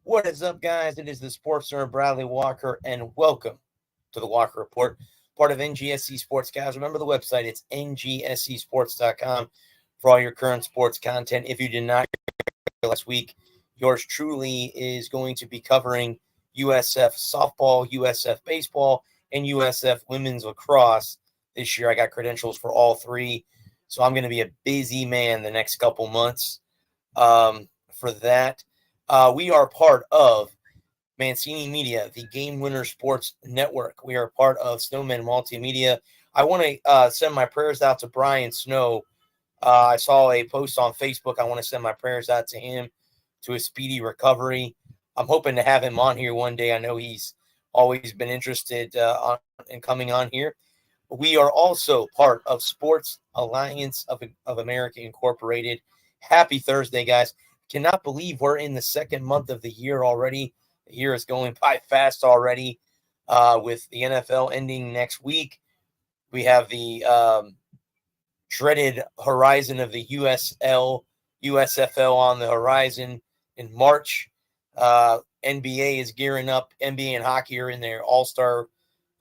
What is up, guys? It is the Sports Nerd Bradley Walker, and welcome to the Walker Report, part of NGSC Sports. Guys, remember the website. It's ngscsports.com for all your current sports content. If you did not last week, yours truly is going to be covering USF softball, USF baseball, and USF women's lacrosse this year. I got credentials for all three, so I'm going to be a busy man the next couple months for that. We are part of Mancini Media, the Game Winner Sports Network. We are part of Snowman Multimedia. I want to send my prayers out to Brian Snow. I saw a post on Facebook. I want to send my prayers out to him, to a speedy recovery. I'm hoping to have him on here one day. I know he's always been interested in coming on here. We are also part of Sports Alliance of America Incorporated. Happy Thursday, guys. Cannot believe we're in the second month of the year already. The year is going by fast already with the NFL ending next week. We have the dreaded horizon of the USFL on the horizon in March. NBA is gearing up. NBA and hockey are in their all-star,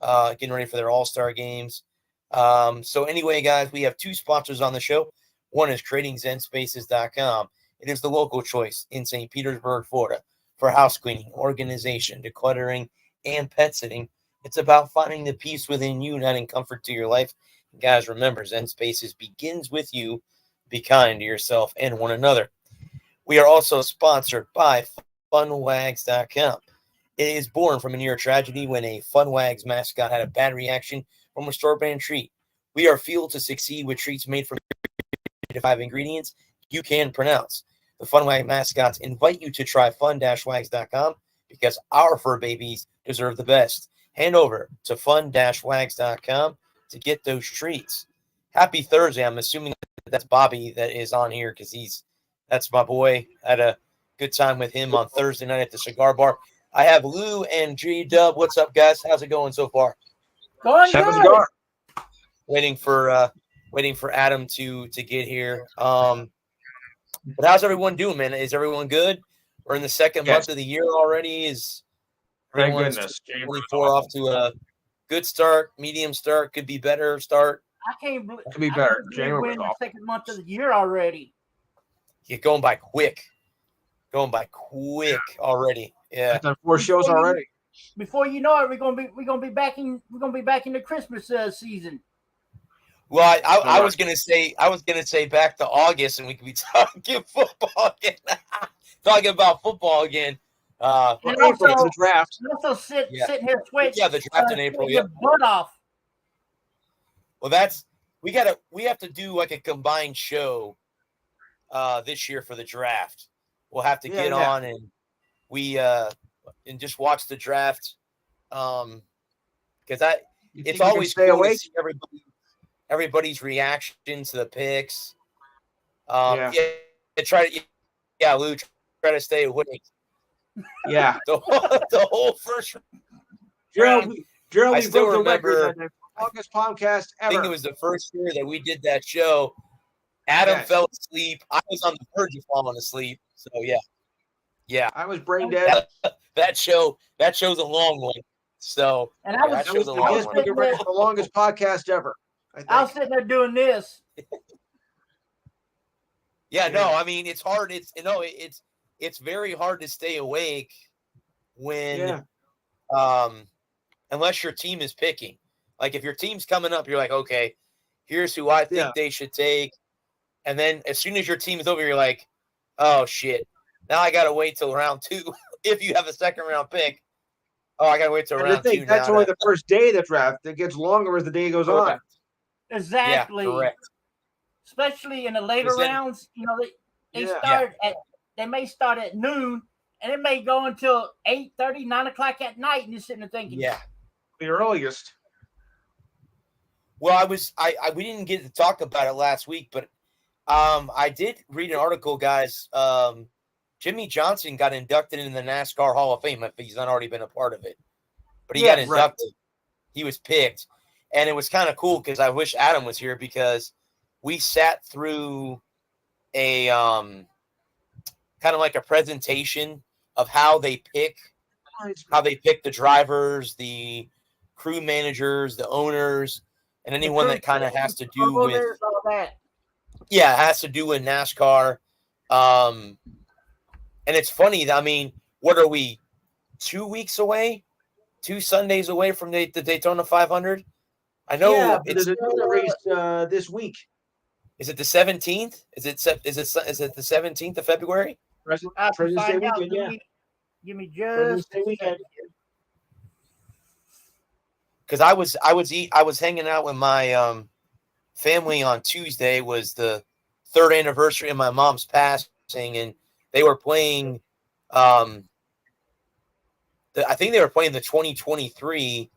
getting ready for their all-star games. So anyway, guys, we have two sponsors on the show. One is TradingZenSpaces.com. It is the local choice in St. Petersburg, Florida, for house cleaning, organization, decluttering, and pet sitting. It's about finding the peace within you and adding comfort to your life. And guys, remember, Zen Spaces begins with you. Be kind to yourself and one another. We are also sponsored by FunWags.com. It is born from a near tragedy when a FunWags mascot had a bad reaction from a store-brand treat. We are fueled to succeed with treats made from 5 ingredients you can pronounce. The FunWag mascots invite you to try fun-wags.com because our fur babies deserve the best. Hand over to fun-wags.com to get those treats. Happy Thursday. I'm assuming that's Bobby that is on here because that's my boy. I had a good time with him on Thursday night at the cigar bar. I have Lou and G-Dub. What's up, guys? How's it going so far? Going good. Waiting for Adam to get here. But how's everyone doing, man? Is everyone good? We're in the second month of the year already. Is thank goodness. 24 off to a good start, medium start, could be better start. I can't believe could be better. January we're in the second month of the year already. You're going by quick. Already. Yeah. I've done 4 shows already. Before you know it, we're gonna be back in the Christmas season. Well, I was gonna say back to August, and we could be talking football again. Talking about football again. And also, the draft. Also sitting here sweating. Yeah, the draft in April. Yeah, butt off. Well, we have to do like a combined show this year for the draft. We'll have to get on and and just watch the draft. Because it's always cool to see everybody's reaction to the picks. Lou, try to stay awake. Yeah. the whole first round. I still remember the longest podcast ever. I think it was the first year that we did that show. Adam fell asleep. I was on the verge of falling asleep. So yeah. I was brain dead. That show's a long one. So and I was the longest podcast ever. I was sitting there doing this. I mean it's hard. It's very hard to stay awake when unless your team is picking. Like if your team's coming up, you're like, okay, here's who I think they should take. And then as soon as your team is over, you're like, oh shit. Now I gotta wait till round 2 if you have a second round pick. Oh, I gotta wait till round 2. That's only the first day of the draft. It gets longer as the day goes on. Exactly. Yeah, correct. Especially in the later rounds, they may start at noon and it may go until 8:30, 9 o'clock at night, and you're sitting there thinking, the earliest. Well, we didn't get to talk about it last week, but I did read an article, guys. Jimmy Johnson got inducted into the NASCAR Hall of Fame if he's not already been a part of it. But he got inducted. Right. He was picked. And it was kind of cool because I wish Adam was here because we sat through a kind of like a presentation of how they pick the drivers, the crew managers, the owners, and anyone that kind of has to do with all that. Yeah, it has to do with NASCAR. And it's funny. I mean, what are we? 2 weeks away? 2 Sundays away from the Daytona 500? I know there's another race this week. Is it the 17th? Is it the 17th of February? President's Day weekend, yeah. Give me President's just Day weekend. Because I was hanging out with my family on Tuesday. Was the 3rd anniversary of my mom's passing, and they were playing. I think they were playing the 2023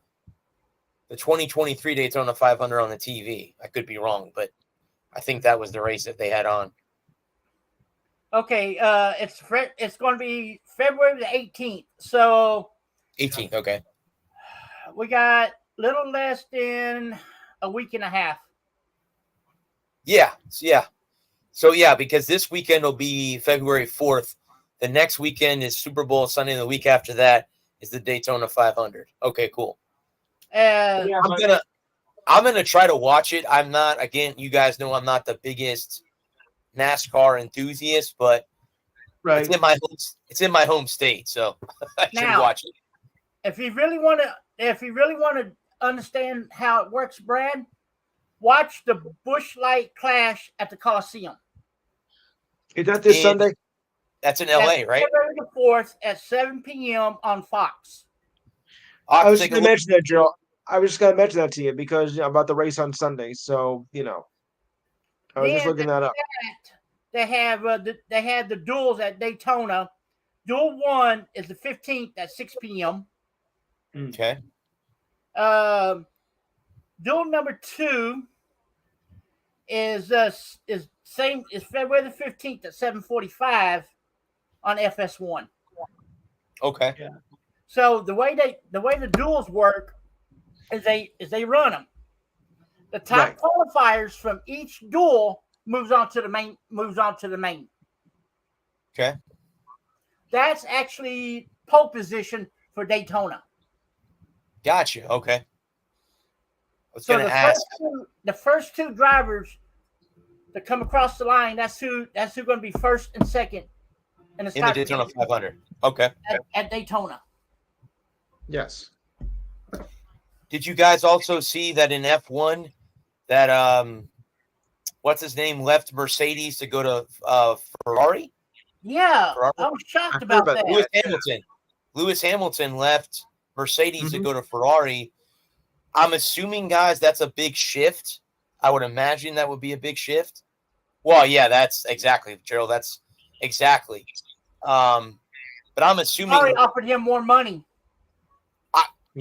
Daytona 500 on the TV. I could be wrong, but I think that was the race that they had on. Okay, it's going to be February the 18th. So 18th, okay. We got little less than a week and a half. Yeah. So yeah, because this weekend will be February 4th. The next weekend is Super Bowl Sunday. The week after that is the Daytona 500. Okay, cool. I'm gonna try to watch it. I'm not. Again, you guys know I'm not the biggest NASCAR enthusiast, but right. It's in my home state, so I should watch it. If you really want to understand how it works, Brad, watch the Busch Light Clash at the Coliseum. Is that this Sunday? That's in LA, right? February the 4th at 7 p.m. on Fox. I was going to mention that, Joe. I was just going to mention that to you because about the race on Sunday. So I was just looking that up. They have the duels at Daytona. Duel 1 is the 15th at 6 p.m. Okay. Duel number 2 is February the 15th at 7:45 on FS1. Okay. Yeah. So the way the duels work is they run them. The top qualifiers from each duel moves on to the main. Okay. That's actually pole position for Daytona. Gotcha. Okay. I was So going to ask. The first 2 drivers that come across the line, that's who going to be first and second in the Daytona 500. Okay. At Daytona. Yes. Did you guys also see that in F1 that what's his name left Mercedes to go to Ferrari? Yeah, Ferrari? I was shocked about that. Lewis Hamilton left Mercedes to go to Ferrari. I'm assuming, guys, that's a big shift. I would imagine that would be a big shift. Well, yeah, that's exactly, Gerald. That's exactly. But I'm assuming Ferrari offered him more money.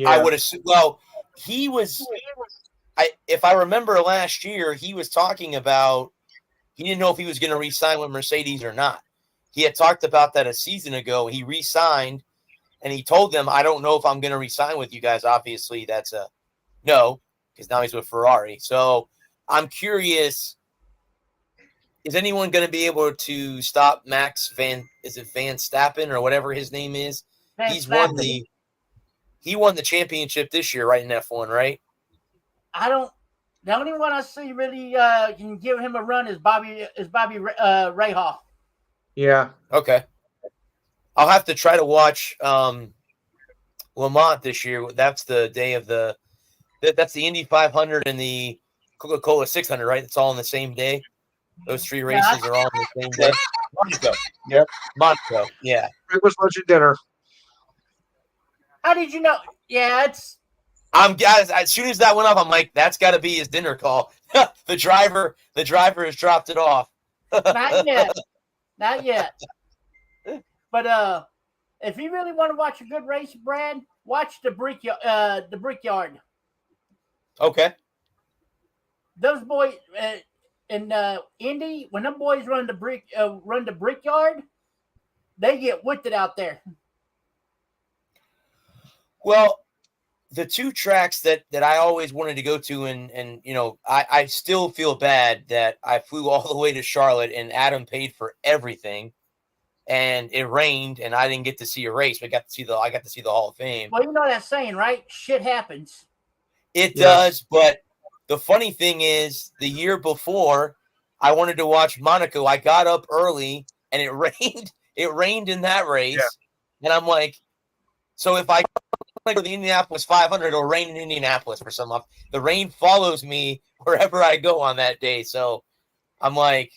I would assume. Well, he was. If I remember last year, he was talking about he didn't know if he was going to re-sign with Mercedes or not. He had talked about that a season ago. He re-signed, and he told them, "I don't know if I'm going to re-sign with you guys." Obviously, that's a no, because now he's with Ferrari. So I'm curious: is anyone going to be able to stop Max Van Stappen or whatever his name is? He won the championship this year, right, in F1, right? The only one I see really can give him a run is Bobby Rahal. Yeah. Okay. I'll have to try to watch Le Mans this year. That's the day of that's the Indy 500 and the Coca-Cola 600, right? It's all on the same day. Those 3 races are all on the same day. Monaco. Yep. Monaco. Yeah. Breakfast, lunch, and dinner. How did you know? Yeah, Guys, as soon as that went off, I'm like, that's got to be his dinner call. the driver has dropped it off. Not yet. But if you really want to watch a good race, Brad, watch the Brickyard. Okay. Those boys in Indy, when them boys run the Brickyard, they get whipped out there. Well, the 2 tracks that I always wanted to go to, and I still feel bad that I flew all the way to Charlotte and Adam paid for everything. and it rained, and I didn't get to see a race. But I got to see the Hall of Fame. Well, you know that saying, right? Shit happens. It does, but the funny thing is, the year before, I wanted to watch Monaco. I got up early, and it rained. It rained in that race, and I'm like, so if I go to the Indianapolis 500, it'll rain in Indianapolis for some. The rain follows me wherever I go on that day. So I'm like,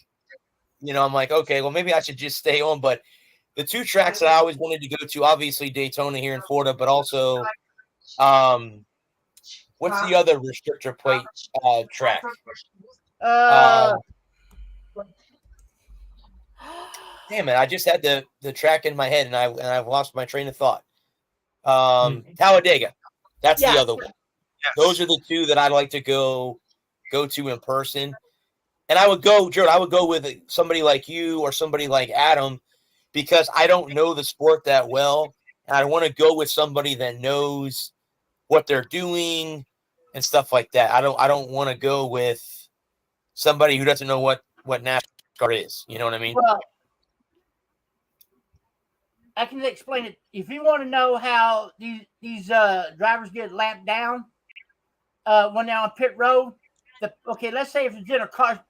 okay, well, maybe I should just stay on. But the two tracks that I always wanted to go to, obviously Daytona here in Florida, but also, what's the other restrictor plate track? Damn it! I just had the track in my head, and I've lost my train of thought. Talladega, that's the other one. Yes. Those are the two that I'd like to go to in person. And I would go, Jared, I would go with somebody like you or somebody like Adam, because I don't know the sport that well, and I want to go with somebody that knows what they're doing and stuff like that. I don't want to go with somebody who doesn't know what NASCAR is. You know what I mean? Well, I can explain it. If you want to know how these drivers get lapped down when they're on pit road, let's say if it's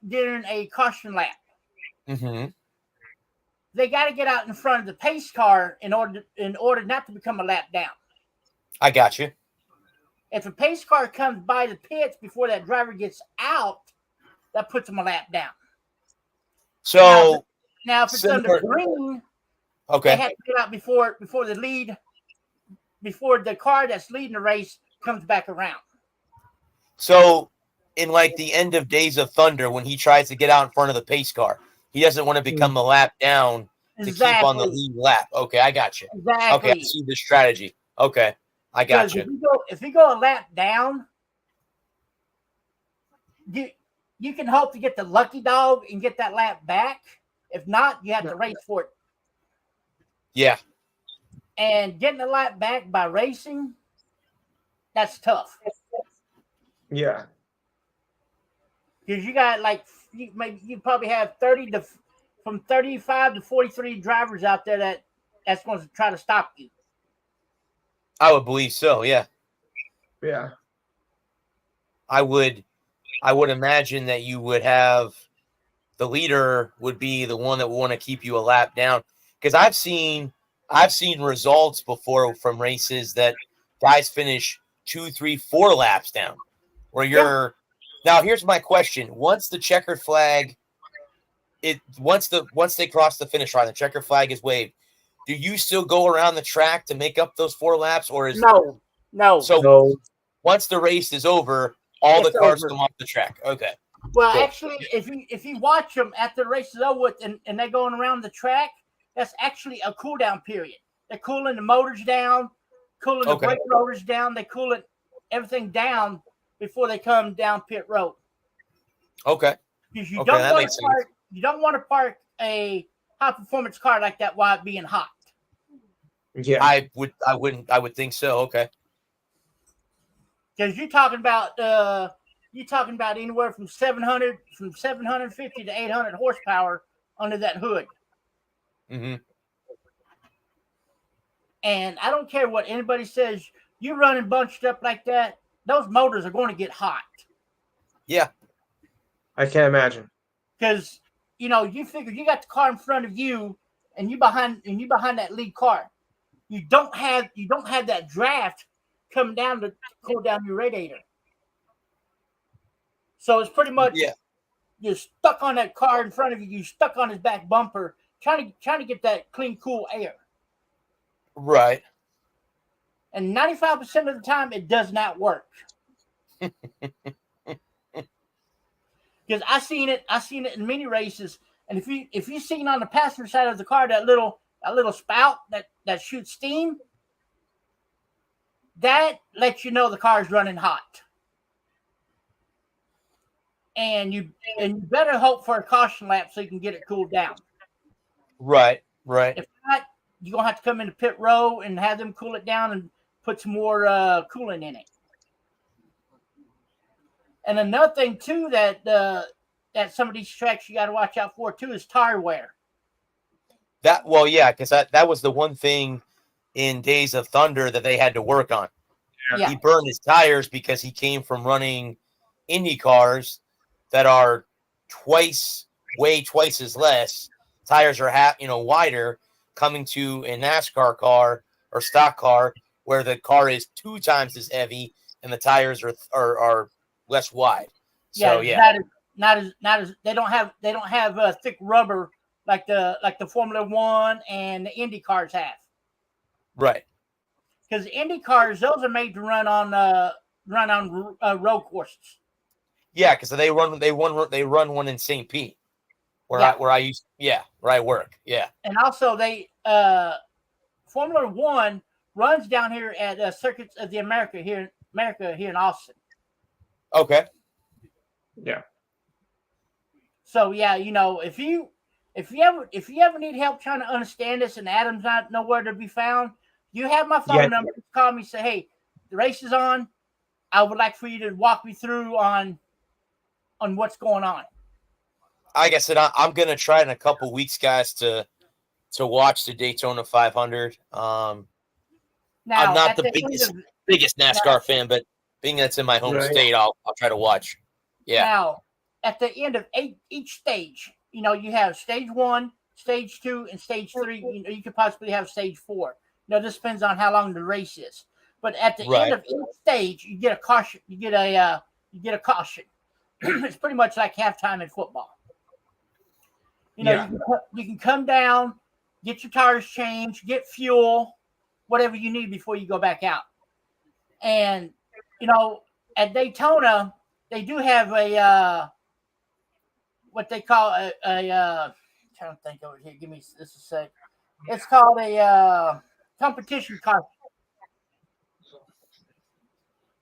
during a caution lap, they got to get out in front of the pace car in order not to become a lap down. I got you. If a pace car comes by the pits before that driver gets out, that puts them a lap down. So now if it's under green, they have to get out before the car that's leading the race comes back around. So in like the end of Days of Thunder, when he tries to get out in front of the pace car, he doesn't want to become a lap down to keep on the lead lap. Okay, I got you. Exactly. Okay, I see the strategy. Okay, I got you. If you go a lap down, you can hope to get the lucky dog and get that lap back. If not, you have to race for it. Yeah. And getting a lap back by racing, that's tough. Yeah. Because you got you probably have 35 to 43 drivers out there that's going to try to stop you. I would believe so. Yeah. Yeah. I would imagine that you would have the leader would be the one that would want to keep you a lap down, because I've seen results before from races that guys finish 2, 3, 4 laps down, where you're now. Here's my question: once the checkered flag, once they cross the finish line, the checkered flag is waved. Do you still go around the track to make up those 4 laps, or is no? So once the race is over, all the cars come off the track. Okay. Well, cool. Actually, if you watch them after the race is over with and they're going around the track, that's actually a cool down period. They're cooling the motors down, cooling the brake rotors down. They cool everything down before they come down pit road. Okay. Because you don't want to park a high performance car like that while it being hot. Yeah, I would think so. Okay. Because you're talking about anywhere from 750 to 800 horsepower under that hood. Mm-hmm. And I don't care what anybody says, you running bunched up like that, those motors are going to get hot. Yeah. I can't imagine. Because you figure you got the car in front of you and you behind that lead car. You don't have that draft come down to cool down your radiator. So it's pretty much you're stuck on that car in front of you. You're stuck on his back bumper, trying to get that clean, cool air. Right. And 95% of the time, it does not work. Because I seen it in many races. And if you seen on the passenger side of the car that little spout that shoots steam, that lets you know the car is running hot. And you better hope for a caution lap so you can get it cooled down. Right. If not, you're going to have to come into pit row and have them cool it down and put some more coolant in it. And another thing, too, that some of these tracks you got to watch out for, too, is tire wear. because that was the one thing in Days of Thunder that they had to work on. Yeah. He burned his tires because he came from running Indy cars that are way twice as less. Tires are wider, coming to a NASCAR car or stock car where the car is 2 times as heavy and the tires are less wide. So not as they don't have thick rubber like the Formula One and the Indy cars have. Right. Because Indy cars, those are made to run on road courses. Yeah, because they run one in St. Pete, where I work. Yeah, and also they Formula One runs down here at Circuits of the America here in Austin. Okay. Yeah. So yeah, if you ever need help trying to understand this and Adam's not nowhere to be found, you have my phone number. Call me, say, hey, the race is on. I would like for you to walk me through on what's going on. Like I said, I'm gonna try in a couple weeks, guys, to watch the Daytona 500. Now, I'm not the biggest NASCAR fan, but being that's in my home state, I'll try to watch. Yeah. Now, at the end of each stage, you have stage 1, stage 2, and stage 3. You could possibly have stage 4. This depends on how long the race is. But at the end of each stage, you get a caution. You get a caution. It's pretty much like halftime in football. You can come down, get your tires changed, get fuel, whatever you need before you go back out. And at Daytona, they do have a what they call a I'm trying to think over here. Give me this a sec. It's called a competition car.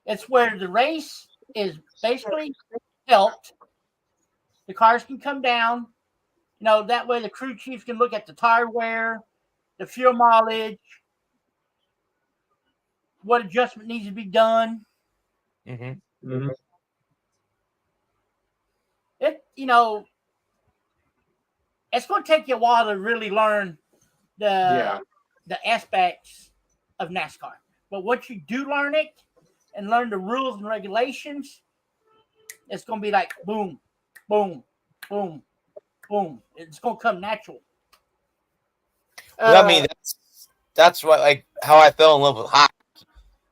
It's where the race is basically helped. The cars can come down. That way the crew chief can look at the tire wear, the fuel mileage, what adjustment needs to be done. Mm-hmm. Mm-hmm. It's going to take you a while to really learn the aspects of NASCAR. But once you do learn it and learn the rules and regulations, it's going to be like boom, boom, boom, boom. It's going to come natural. That's what, like, how I fell in love with hockey.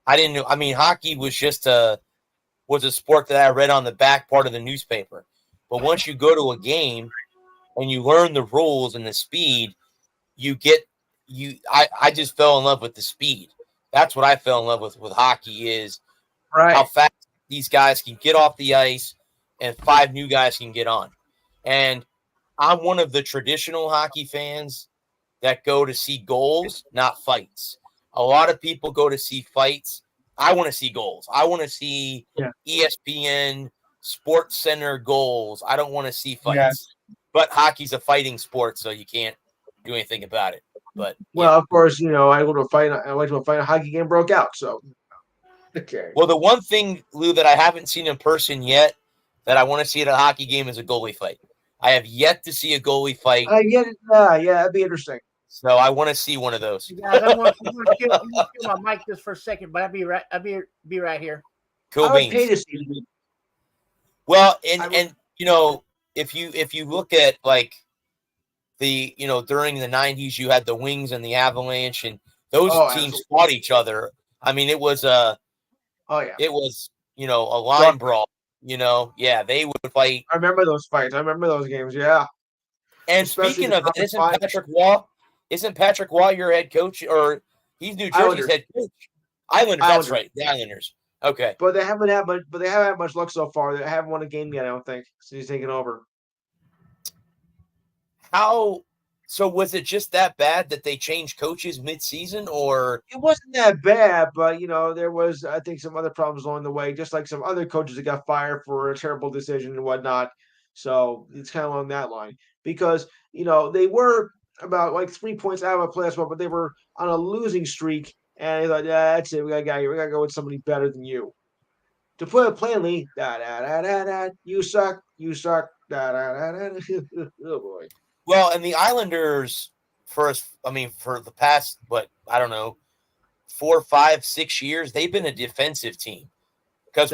I didn't know. I mean, hockey was just was a sport that I read on the back part of the newspaper. But once you go to a game and you learn the rules and the speed, I just fell in love with the speed. That's what I fell in love with hockey is how fast these guys can get off the ice and 5 new guys can get on. And I'm one of the traditional hockey fans that go to see goals, not fights. A lot of people go to see fights. I want to see goals. I want to see ESPN Sports Center goals. I don't want to see fights. Yeah. But hockey's a fighting sport, so you can't do anything about it. But of course, I went to a fight. I went to a fight. A hockey game broke out. So okay. Well, the one thing, Lou, that I haven't seen in person yet that I want to see at a hockey game is a goalie fight. I have yet to see a goalie fight. That'd be interesting. So I want to see one of those. Guys, I'm going to kill my mic just for a second, but I'll be right here. Cool beans. Well, and if you look at like the during the 90s, you had the Wings and the Avalanche, and those teams fought each other. I mean, it was a line brawl. They would fight. I remember those fights. I remember those games. Yeah. And speaking of, isn't Patrick Waugh your head coach, or he's New Jersey's head coach? Islanders. That's right, the Islanders. Okay, but they haven't had much luck so far. They haven't won a game yet, I don't think. So he's taking over. So was it just that bad that they changed coaches mid-season, or it wasn't that bad? But there was, I think, some other problems along the way, just like some other coaches that got fired for a terrible decision and whatnot. So it's kind of along that line because they were about like 3 points out of a playoff spot, but they were on a losing streak, and they thought, that's it. We gotta go with somebody better than you. To put it plainly, you suck. Oh boy. Well, and the Islanders for the past, I don't know, 4, 5, 6 years, they've been a defensive team because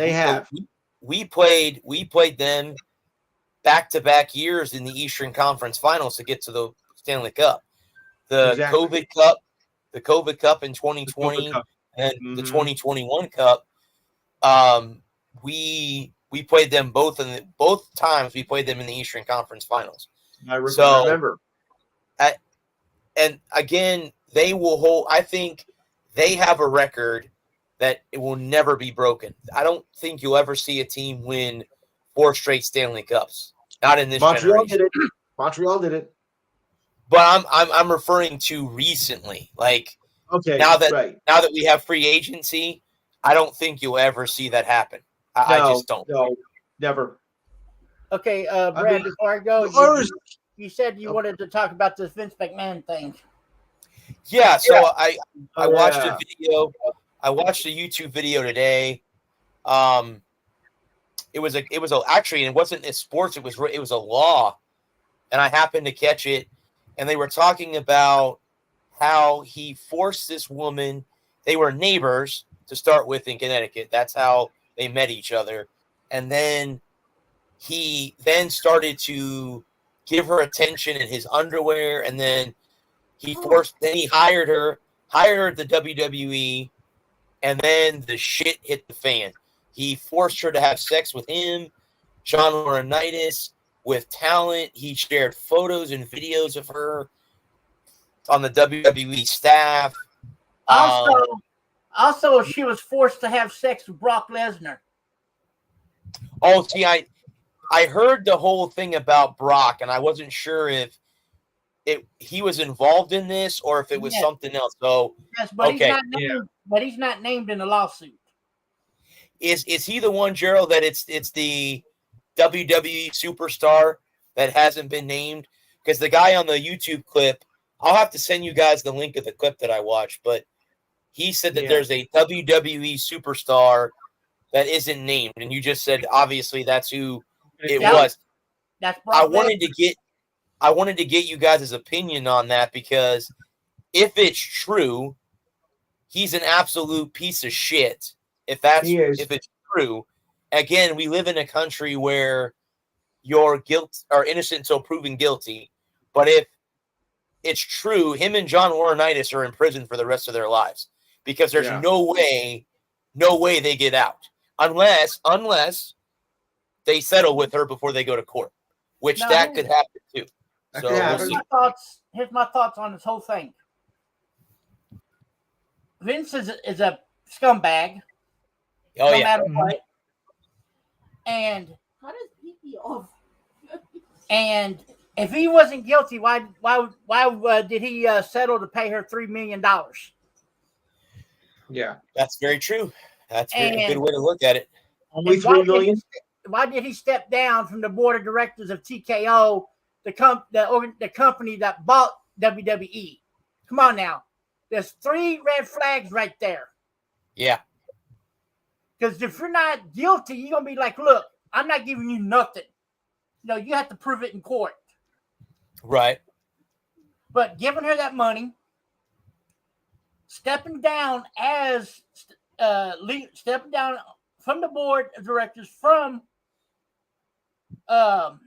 we played them back-to-back years in the Eastern Conference Finals to get to the Stanley Cup. The COVID Cup in 2020 and the 2021 Cup. We played them both times. We played them in the Eastern Conference Finals. I remember. And again, they will hold. I think they have a record that it will never be broken. I don't think you'll ever see a team win 4 straight Stanley Cups. Not in this generation. Montreal did it. But I'm referring to recently. Like, okay, now that we have free agency, I don't think you'll ever see that happen. I just don't. No, never. Okay, Brad, before I go, you said you wanted to talk about this Vince McMahon thing. Yeah, so I watched a video. I watched a YouTube video today. It was actually, it wasn't a sports. It was a law, and I happened to catch it. And they were talking about how he forced this woman. They were neighbors to start with in Connecticut. That's how they met each other. And then he then started to give her attention in his underwear. And then he hired her at the WWE. And then the shit hit the fan. He forced her to have sex with him, John Laurinaitis, with talent. He shared photos and videos of her on the WWE staff. Also, she was forced to have sex with Brock Lesnar. Oh, see, I heard the whole thing about Brock, and I wasn't sure if he was involved in this or if it was something else. So, yes, but he's not named in the lawsuit. Is he the one, Gerald, that it's the WWE superstar that hasn't been named? Because the guy on the YouTube clip, I'll have to send you guys the link of the clip that I watched, but he said that there's a WWE superstar that isn't named, and you just said obviously that's who it was. That's I wanted to get you guys' opinion on that, because if it's true, he's an absolute piece of shit. If it's true, again, we live in a country where you're innocent until proven guilty. But if it's true, him and John Laurinaitis are in prison for the rest of their lives, because there's no way they get out unless they settle with her before they go to court, which could happen too. So here's my thoughts on this whole thing. Vince is a scumbag. Oh, no matter what. And how does pee off? And if he wasn't guilty, why did he settle to pay her $3 million? Yeah, that's very true. That's a good way to look at it. Only $3 million. Why did he step down from the board of directors of TKO, the company that bought WWE? Come on now, there's 3 red flags right there. Yeah. Because if you're not guilty, you're going to be like, look, I'm not giving you nothing. No, you have to prove it in court. Right. But giving her that money, stepping down from the board of directors from TKO.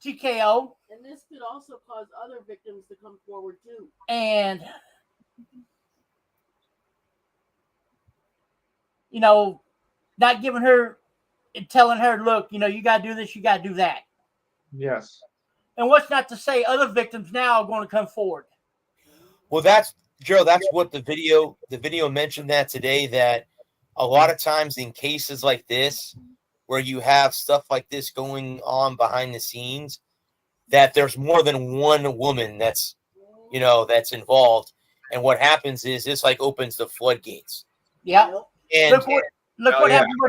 And this could also cause other victims to come forward too. And not giving her, telling her, look, you got to do this, you got to do that. Yes. And what's not to say other victims now are going to come forward. Well, that's what the video mentioned that today, that a lot of times in cases like this, where you have stuff like this going on behind the scenes, that there's more than one woman that's involved. And what happens is this opens the floodgates. Yeah. And look what happened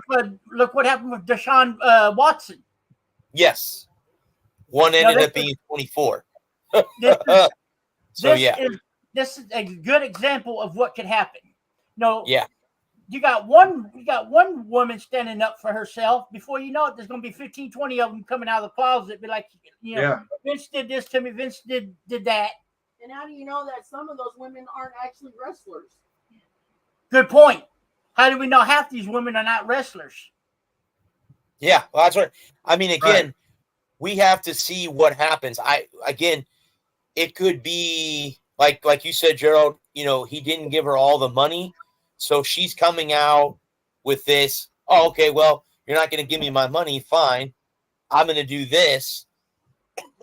with Deshaun Watson. Yes. One ended up being 24. This is a good example of what could happen. Yeah. you got one woman standing up for herself. Before you know it, there's going to be 15, 20 of them coming out of the closet, be like, Yeah. Vince did this to me, Vince did that. And how do you know that some of those women aren't actually wrestlers? Good point. How do we know half these women are not wrestlers? Yeah, well, that's what I mean. Again, Right. we have to see what happens. It could be like you said, Gerald. He didn't give her all the money, so she's coming out with this. Oh, okay. Well, you're not going to give me my money. Fine, I'm going to do this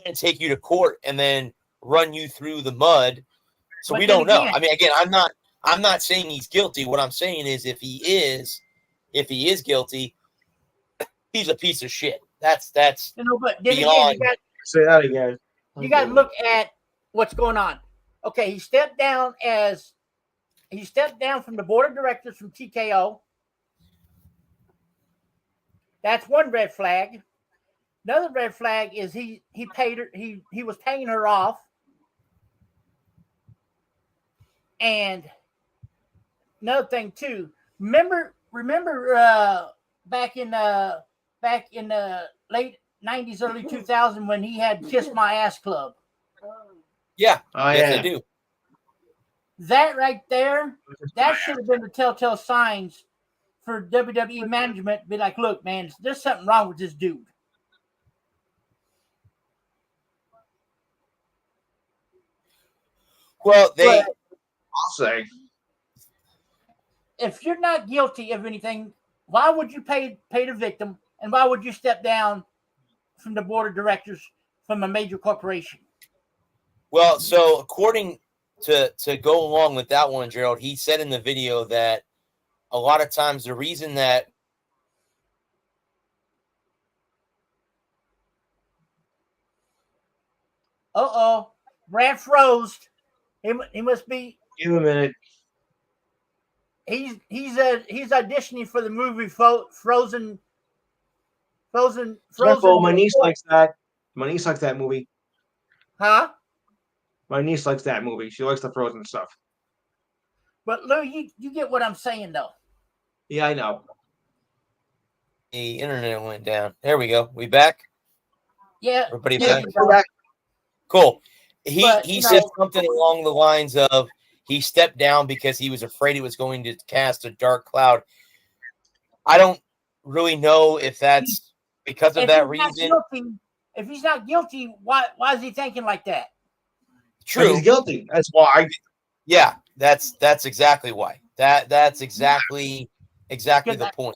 and take you to court and then run you through the mud. So But we then don't know. again- I mean, again, I'm not saying he's guilty. What I'm saying is, if he is guilty, he's a piece of shit. That's But then again, beyond. Say that again. you got to look at what's going on. Okay, he stepped down from the board of directors from TKO. That's one red flag. Another red flag is he paid her. He was paying her off. And another thing too. Remember back in the late 90s, early 2000 when he had Kiss My Ass Club. Yeah, Oh, yes, yeah. I do. That right there, that should have been the telltale signs for WWE management to be like, look, man, there's something wrong with this dude. Well, I'll say. If you're not guilty of anything, why would you pay the victim, and why would you step down from the board of directors from a major corporation? Well, so according to go along with that one, Gerald, he said in the video that a lot of times the reason that Brad froze. He must be. Give him a minute. He's auditioning for the movie Frozen. Careful, my niece likes that. My niece likes that movie. Huh? My niece likes that movie. She likes the Frozen stuff. But Lou, you get what I'm saying though. Yeah, I know. the internet went down. There we go. We back? Yeah. Everybody yeah, back? Cool. He But, said something along the lines of he stepped down because he was afraid he was going to cast a dark cloud. I don't really know if that's because of that reason. If he's not guilty, why is he thinking like that? But he's guilty. That's why. Yeah, that's exactly why. That's exactly the point.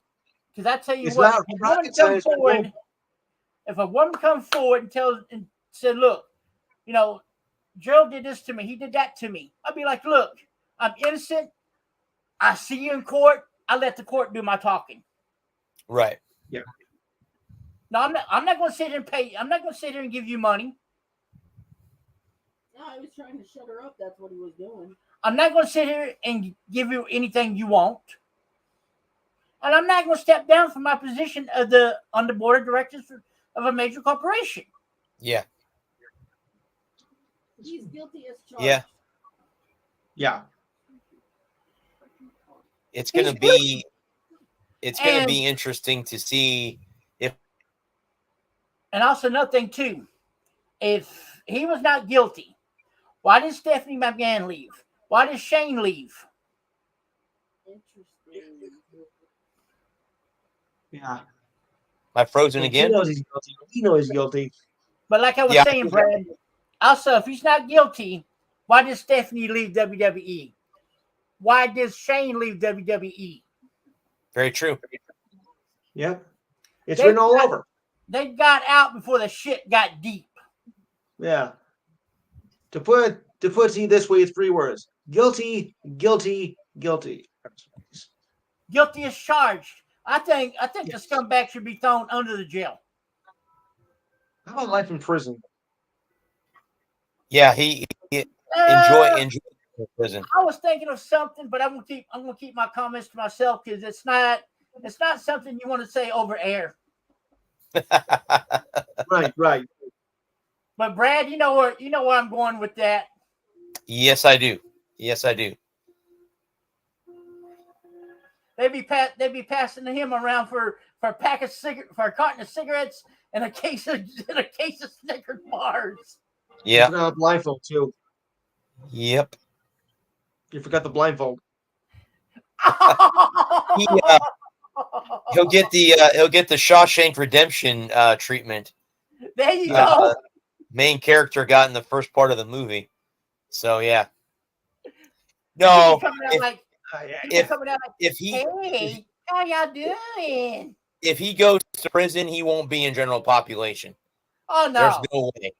Because I tell you It's what, not if rocket science, a woman comes forward and said, "Look, Gerald did this to me. He did that to me," I'd be like, "Look, I'm innocent. I see you in court. I let the court do my talking." Right. Yeah. No, I'm not going to sit here and pay. I'm not going to sit here and give you money. No, I was trying to shut her up. That's what he was doing. I'm not going to sit here and give you anything you want. And I'm not going to step down from my position on the board of directors of a major corporation. Yeah. He's guilty as charged. Yeah. Yeah. It's going to be interesting to see if. And also another thing too, if he was not guilty, why did Stephanie McMahon leave? Why did Shane leave? Interesting. Yeah. Am I frozen again? He knows he's guilty. He knows he's guilty. But like I was saying, Brad, also if he's not guilty, why did Stephanie leave WWE? Why did Shane leave WWE? Very true. Yeah. It's written all over. They got out before the shit got deep. Yeah. To put it this way, it's 3 words: guilty, guilty, guilty. Guilty as charged. I think the scumbag should be thrown under the jail. How about life in prison? Yeah, he enjoy prison. I was thinking of something, but I'm gonna keep my comments to myself because it's not something you want to say over air. Right. But Brad, you know where I'm going with that. Yes, I do. They'd be passing him around for a carton of cigarettes and a case of Snickers bars. You forgot the blindfold too. Yep. You forgot the blindfold. He'll get the Shawshank Redemption treatment. There you go. Main character got in the first part of the movie. So yeah. No, if he hey, how y'all doing? If he goes to prison, he won't be in general population. Oh no. There's no way.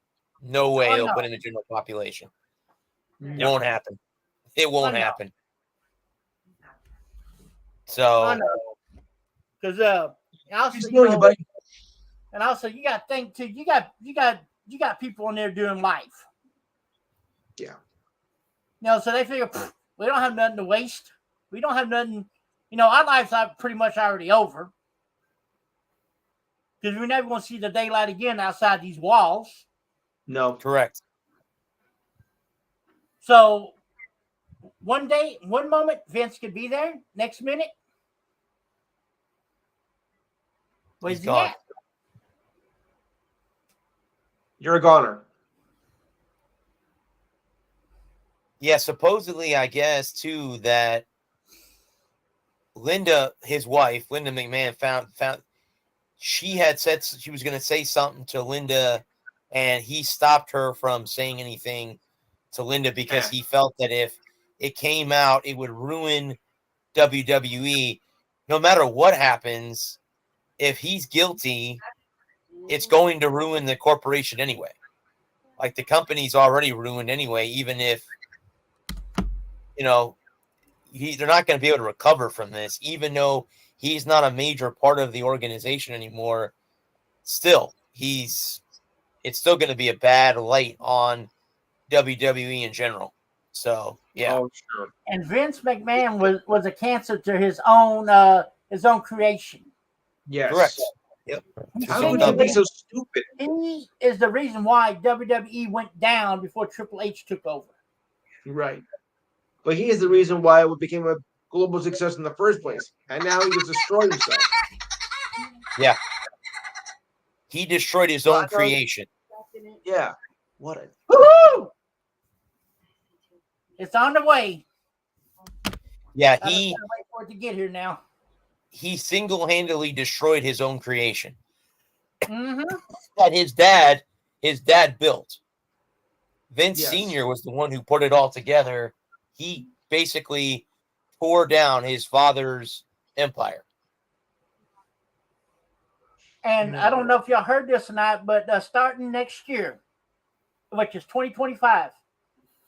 No way he'll no. put in the general population. It No. won't happen. It won't no. happen. So because also, He's doing it, buddy. and also you got to think too, you got people in there doing life. Yeah. So they figure we don't have nothing to waste. We don't have nothing, our lives are pretty much already over. Because we're never going to see the daylight again outside these walls. No. correct. So one moment, Vince could be there. Next minute, where's He's he gone. at? You're a goner. Yeah, supposedly, I guess too that Linda, his wife, Linda McMahon, found she had said she was going to say something to Linda, and he stopped her from saying anything to Linda because he felt that if it came out, it would ruin WWE. No matter what happens, if he's guilty, it's going to ruin the corporation anyway. Like the company's already ruined anyway, even if they're not going to be able to recover from this, even though he's not a major part of the organization anymore. Still, it's still going to be a bad light on WWE in general. So, yeah. Oh, sure. And Vince McMahon was a cancer to his own creation. Yes. Correct. Yep. How would you be so stupid? He is the reason why WWE went down before Triple H took over. Right. But he is the reason why it became a global success in the first place. And now he has destroyed himself. Yeah. He destroyed his own creation. Yeah. What a Woo-hoo! It's on the way. Yeah, I just gotta wait for it to get here now. he single-handedly destroyed his own creation. Mm-hmm. That his dad built. Vince Sr. was the one who put it all together. He basically tore down his father's empire. And I don't know if y'all heard this or not, but starting next year, which is 2025,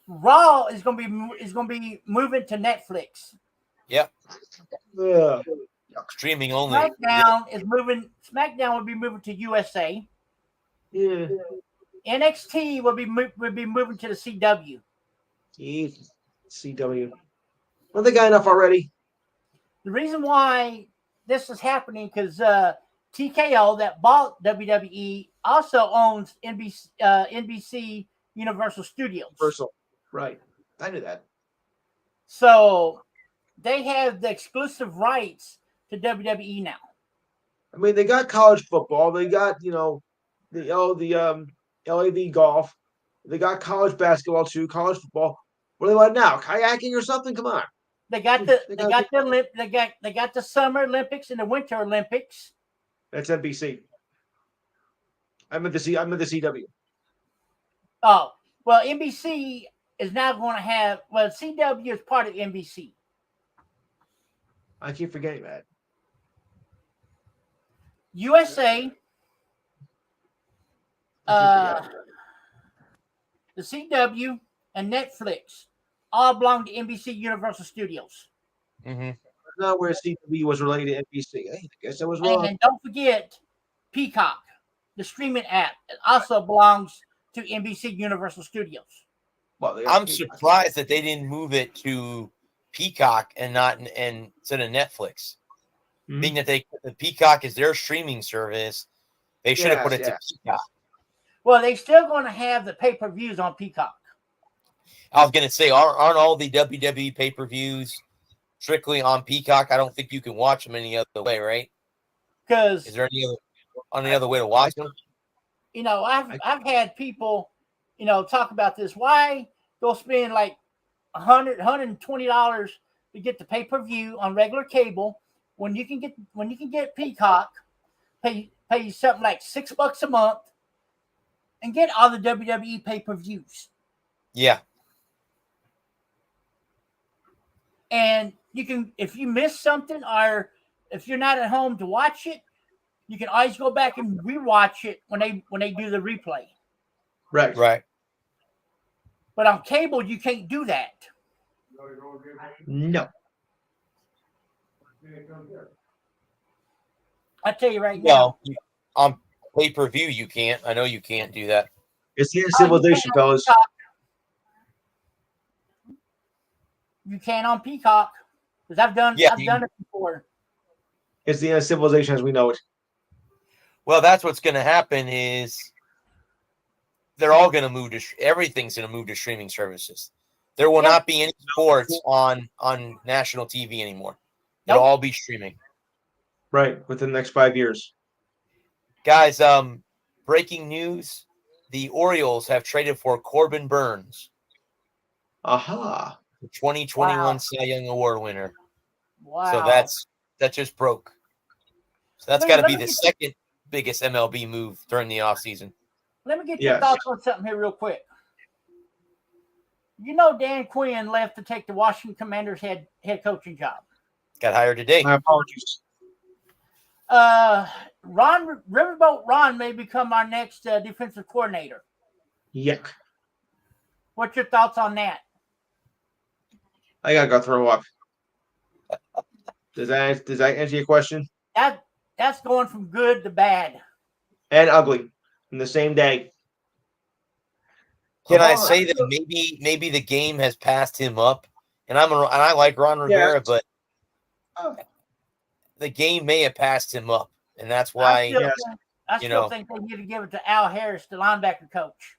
Raw is going to be moving to Netflix. Yep. Yeah. Streaming only. SmackDown will be moving to USA. Yeah. NXT will be moving to the CW. Jeez. CW. Well, they got enough already. The reason why this is happening because TKO that bought WWE also owns NBC Universal Studios. Universal. Right. I knew that. So they have the exclusive rights to WWE now. I mean, they got college football. They got, the LAV golf. They got college basketball too, college football. What do they want now? Kayaking or something? Come on. They got the Summer Olympics and the Winter Olympics. That's NBC. I'm at the CW. Oh, well, NBC is now going to have. Well, CW is part of NBC. I keep forgetting that. USA, the CW, and Netflix all belong to NBC Universal Studios. Mm-hmm. Not where CW was related to NBC. I guess I was wrong. And don't forget Peacock, the streaming app, it also belongs to NBC Universal Studios. Well, I'm surprised that they didn't move it to Peacock and not instead of Netflix. Mm-hmm. Being that the Peacock is their streaming service, they should have put it to Peacock. Well, they're still going to have the pay-per-views on Peacock. I was going to say, aren't all the WWE pay-per-views strictly on Peacock. I don't think you can watch them any other way, right? Because Is there any other way to watch them? you know, I've had people, you know, talk about this. Why go spend like $120 to get the pay-per-view on regular cable when you can get Peacock, pay something like $6 a month and get all the WWE pay-per-views. Yeah. And you can, if you miss something or if you're not at home to watch it, you can always go back and rewatch it when they do the replay. Right. Right. But on cable, you can't do that. No. I tell you right now. Well, on pay-per-view, you can't. I know you can't do that. It's the civilization, fellas. You can on Peacock because I've done it before. It's the end of civilization as we know it. Well, that's what's going to happen is they're all going to move to everything's going to move to streaming services. There will not be any sports on national TV anymore. It'll all be streaming. Right, within the next 5 years. Guys, breaking news. The Orioles have traded for Corbin Burns, Aha. the 2021 Wow. Cy Young Award winner. Wow. So that just broke. So that's got to be the second biggest MLB move during the offseason. Let me get your thoughts on something here real quick. You know Dan Quinn left to take the Washington Commanders head coaching job. Got hired today. My apologies. Riverboat Ron may become our next defensive coordinator. Yuck. What's your thoughts on that? I gotta go throw up. Does that answer your question? That's going from good to bad. And ugly in the same day. Can I say that maybe the game has passed him up? And I like Ron Rivera, but the game may have passed him up, and that's why I still think they need to give it to Al Harris, the linebacker coach.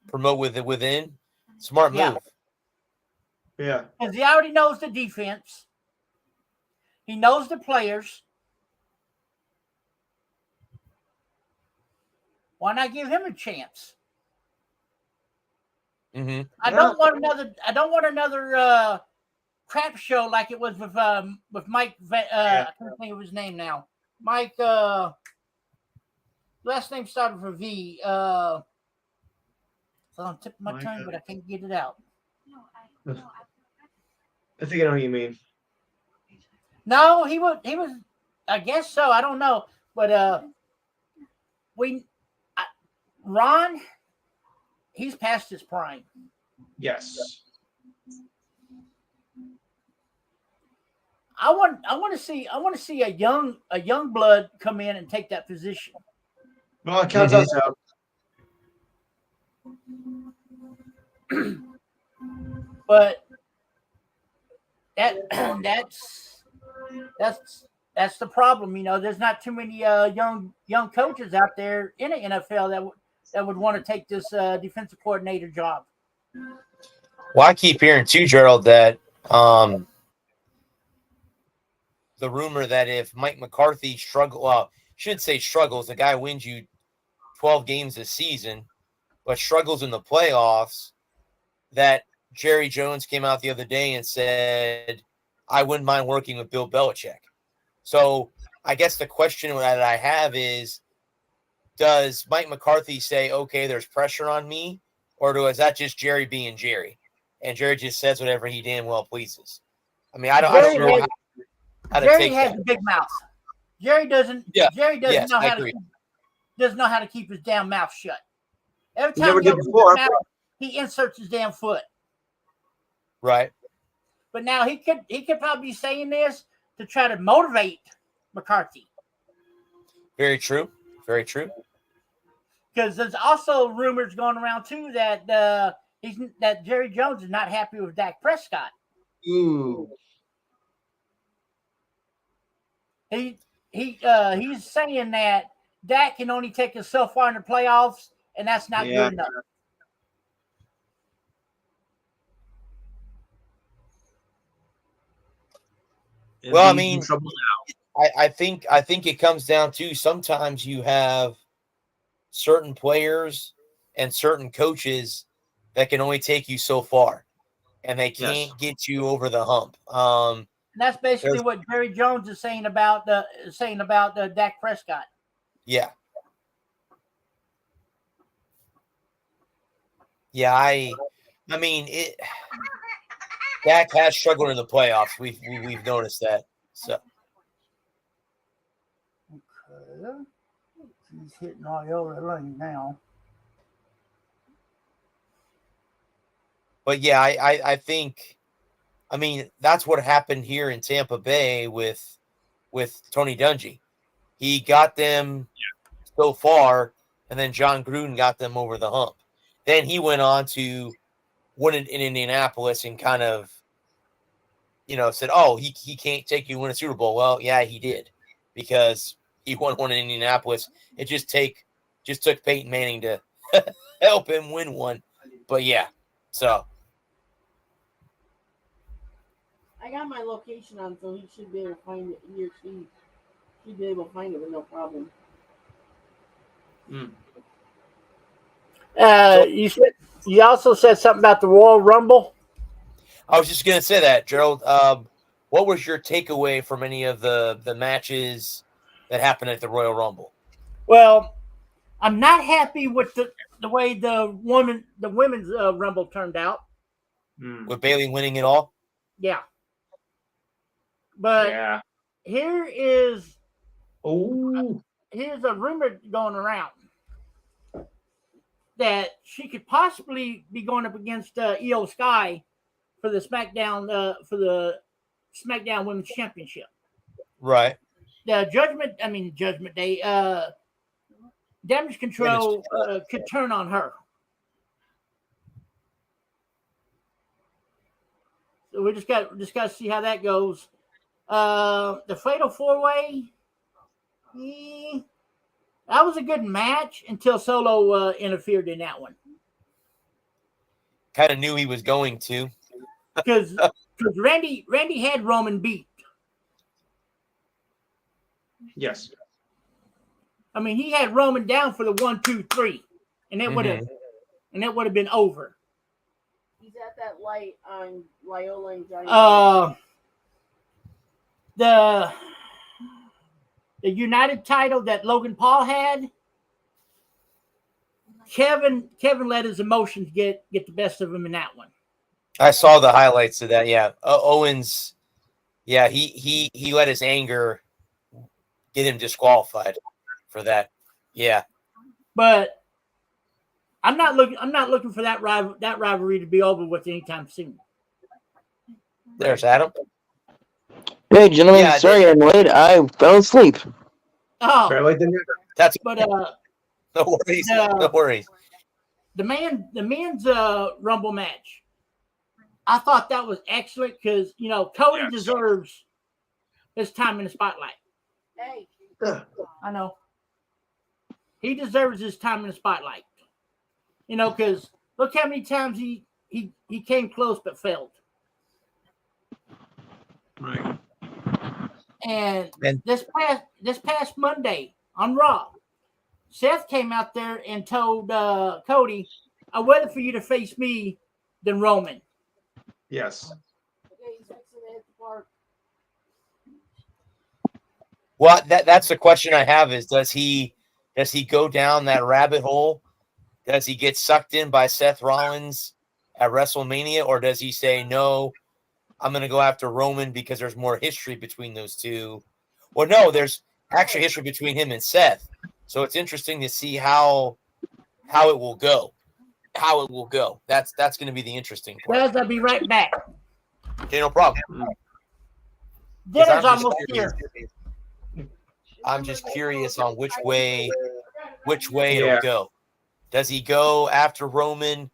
Promote within. Smart move. Yeah. Because he already knows the defense. He knows the players. Why not give him a chance? Mm-hmm. I don't want another crap show like it was with Mike. I can't think of his name now. Mike. Last name started with a V. It's on the tip of my tongue, but I can't get it out. I think I know what you mean. No, he was. I guess so. I don't know, but Ron, he's past his prime. Yes. I want to see a young blood come in and take that position. Well, it counts us out. But that's the problem. You know, there's not too many young coaches out there in the NFL that would want to take this defensive coordinator job. Well, I keep hearing too, Gerald, that the rumor that if Mike McCarthy struggles, the guy wins you 12 games this season, but struggles in the playoffs, that Jerry Jones came out the other day and said, I wouldn't mind working with Bill Belichick. So I guess the question that I have is, does Mike McCarthy say, okay, there's pressure on me, or is that just Jerry being Jerry? And Jerry just says whatever he damn well pleases. I mean, I don't know how to Jerry take has that. a big mouth. Jerry doesn't. Yeah. Jerry doesn't Yes, know I how agree. doesn't know how to keep his damn mouth shut. Every He time never he did opens his before. mouth, he inserts his damn foot. Right. But now he could probably be saying this to try to motivate McCarthy. Very true. Very true. Because there's also rumors going around too that that Jerry Jones is not happy with Dak Prescott. Ooh. He's saying that Dak can only take us so far in the playoffs, and that's not good enough. And Well, I be in mean, trouble I think it comes down to sometimes you have certain players and certain coaches that can only take you so far, and they Yes. can't get you over the hump. And that's basically There's- what Jerry Jones is saying about the Dak Prescott. Yeah. Yeah, I mean it. Dak has struggled in the playoffs. We've noticed that. So Okay. He's hitting all over the lane now. but yeah, I think I mean that's what happened here in Tampa Bay with Tony Dungy. He got them so far, and then John Gruden got them over the hump. Then he went on to win it in Indianapolis and kind of, said, "Oh, he can't take you to win a Super Bowl." Well, yeah, he did, because he won one in Indianapolis. It just took Peyton Manning to help him win one. But yeah, so I got my location on, so he should be able to find it. He or she should be able to find it with no problem. You also said something about the Royal Rumble. I was just gonna say that, Gerald. What was your takeaway from any of the matches that happened at the Royal Rumble? Well, I'm not happy with the way the women's Rumble turned out. With Bailey winning it all? Yeah, but Yeah. here's Oh. a rumor going around that she could possibly be going up against Io Sky for the SmackDown Women's Championship. Right. The Judgment Day, Damage Control could turn on her. So we just got to see how that goes. The Fatal 4-Way, that was a good match until Solo interfered in that one. Kind of knew he was going to. Because Randy had Roman beat. Yes. I mean, he had Roman down for the 1, 2, 3, and that would have been over. He's at that light on Loyola and Johnny. The United title that Logan Paul had, Kevin let his emotions get the best of him in that one. I saw the highlights of that. Yeah, Owens. Yeah, he let his anger get him disqualified for that. Yeah, but I'm not looking for that rivalry to be over with anytime soon. there's Adam. Hey, gentlemen, Yeah, sorry I'm late. I fell asleep. Oh, Better late than never. That's but no worries. No worries. the men's Rumble match, I thought that was excellent because Cody deserves his time in the spotlight. Hey, I know he deserves his time in the spotlight. Because look how many times he came close but failed. Right. And this past Monday on Raw, Seth came out there and told Cody, "I'd rather for you to face me than Roman." Yes. okay, he's fixing to hit the park. Well, that's the question I have: is does he go down that rabbit hole? Does he get sucked in by Seth Rollins at WrestleMania, or does he say no? I'm going to go after Roman because there's more history between those two. Well, no, there's actually history between him and Seth. So it's interesting to see how it will go. How it will go. That's going to be the interesting part. Guys, I'll be right back. Okay, no problem. Dinner's almost here. I'm just curious on which way Yeah. it'll go. Does he go after Roman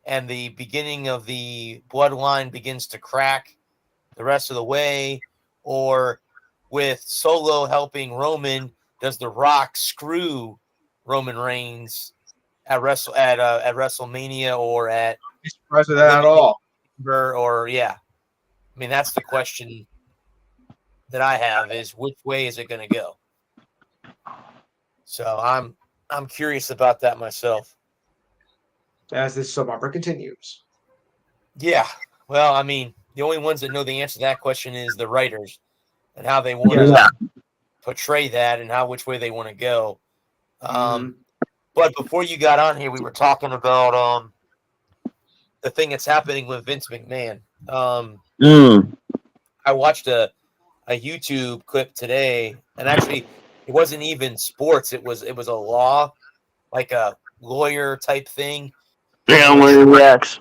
and the beginning of the bloodline begins to crack the rest of the way, or with Solo helping Roman, does The Rock screw Roman Reigns at WrestleMania or at Surprised with that at all. or yeah? I mean, that's the question that I have is which way is it going to go? So I'm curious about that myself. As this soap opera continues. Yeah. Well, I mean, the only ones that know the answer to that question is the writers and how they want to Yeah. portray that and which way they want to go. Mhm. But before you got on here, we were talking about the thing that's happening with Vince McMahon. I watched a YouTube clip today, and actually, it wasn't even sports. It was a law, like a lawyer type thing. Yeah, where he reacts.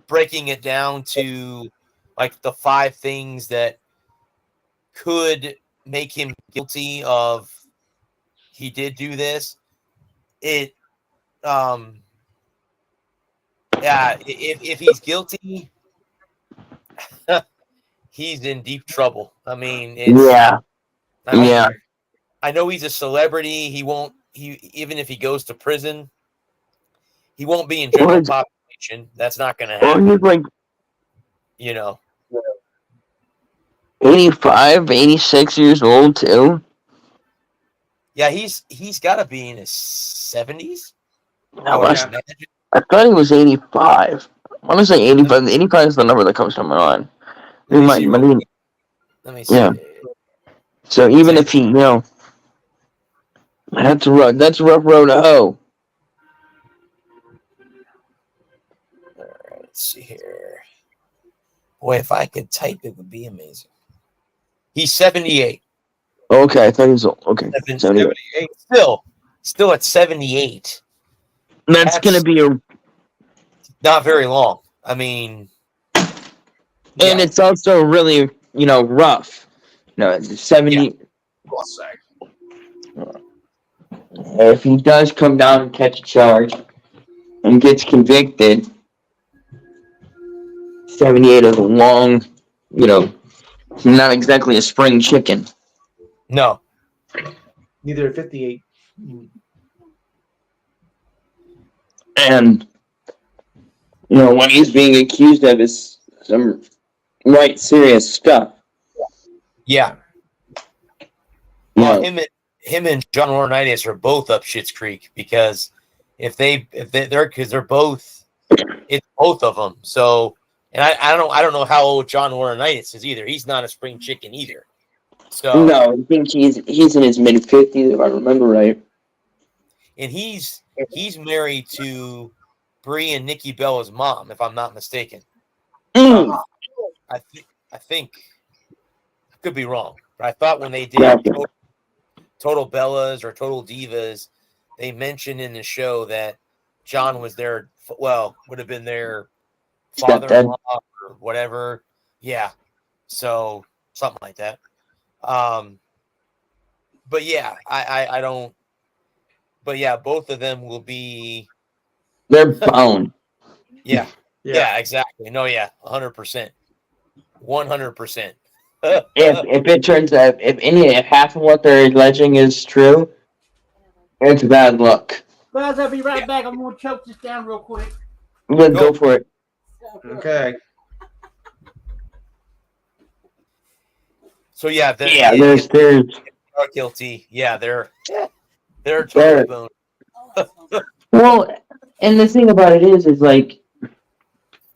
Breaking it down to like the 5 things that could make him guilty of he did do this. It yeah, if he's guilty, he's in deep trouble. I mean, Yeah. I mean, Yeah. I know he's a celebrity. He even if he goes to prison, he won't be in general population. That's not going to Well, happen. he's like You know. 85, 86 years old too. Yeah, he's got to be in his 70s. I would yeah. imagine. thought he was 85. I want to say 85. 85 is the number that comes to my mind. Let me Let see. me- Let me see. Yeah. So even if he, that's a rough road to hoe. Let's see here. Boy, if I could type, it would be amazing. He's 78. Okay, I thought he was okay. 78. Still at 78. That's gonna be a, Not very long. I mean, and it's also really rough. 70. If he does come down and catch a charge and gets convicted, 78 is a long, not exactly a spring chicken. no. Neither 58. And, what he's being accused of is some right serious stuff. Yeah. Well, him and John Laurinaitis are both up Schitt's Creek because they're both, it's both of them. So, and I don't know how old John Laurinaitis is either. He's not a spring chicken either. So no, I think he's in his mid-50s if I remember right. And he's married to Brie and Nikki Bella's mom, if I'm not mistaken. Mm. I think I could be wrong, but I thought when they did Total Bellas or Total Divas, they mentioned in the show that John was their would have been their father-in-law or whatever. Yeah, so something like that. But yeah, I don't. But yeah, both of them will be. They're bound. Yeah, exactly. No, 100%, 100%. If it turns out if half of what they're alleging is true, it's bad luck. Buzz, I'll be right back. I'm gonna choke this down real quick. Go for it. Okay. So yeah, there's are guilty. Yeah, they're totally boned. Well, and the thing about it is like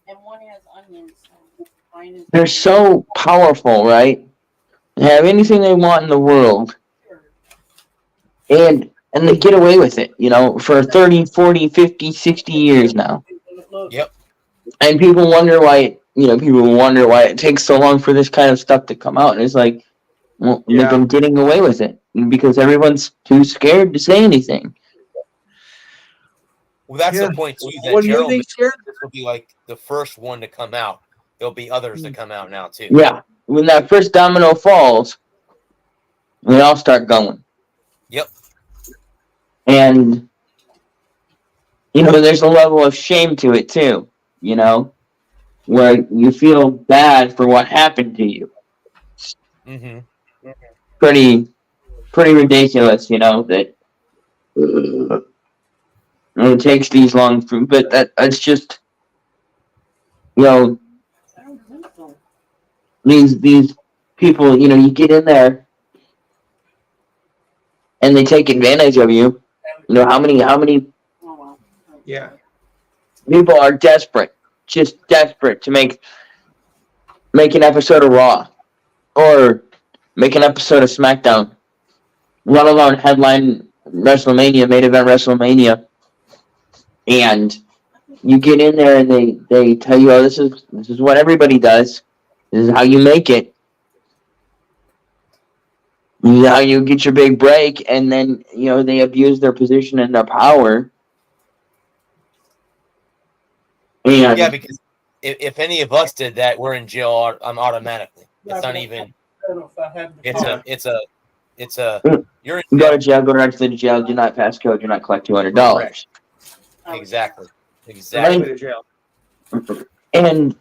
And one has onions. So mine is they're so powerful, right? They have anything they want in the world, and they get away with it, for 30, 40, 50, 60 years now. Yep. And people wonder why, it takes so long for this kind of stuff to come out. And it's like, well, they've been getting away with it because everyone's too scared to say anything. Well, that's the point too. That What do you Gerald think, sir? this will be like the first one to come out. There'll be others that come out now too. Yeah, when that first domino falls, we all start going. Yep. And there's a level of shame to it too. Where you feel bad for what happened to you. Mm-hmm. Pretty ridiculous, that it takes these long, but that's just, I don't think so. these people, you get in there and they take advantage of you. How many Oh wow. Yeah. people are desperate, just desperate to make an episode of Raw or make an episode of SmackDown, let alone headline WrestleMania, main event WrestleMania, and you get in there and they tell you, oh, this is what everybody does. This is how you make it. This is how you get your big break, and then they abuse their position and their power. And Yeah, because if any of us did that, we're in jail automatically. It's not even. It's a. You're in go to jail. jail, go directly to jail, do not pass code, do not collect $200. Exactly. Exactly to jail. And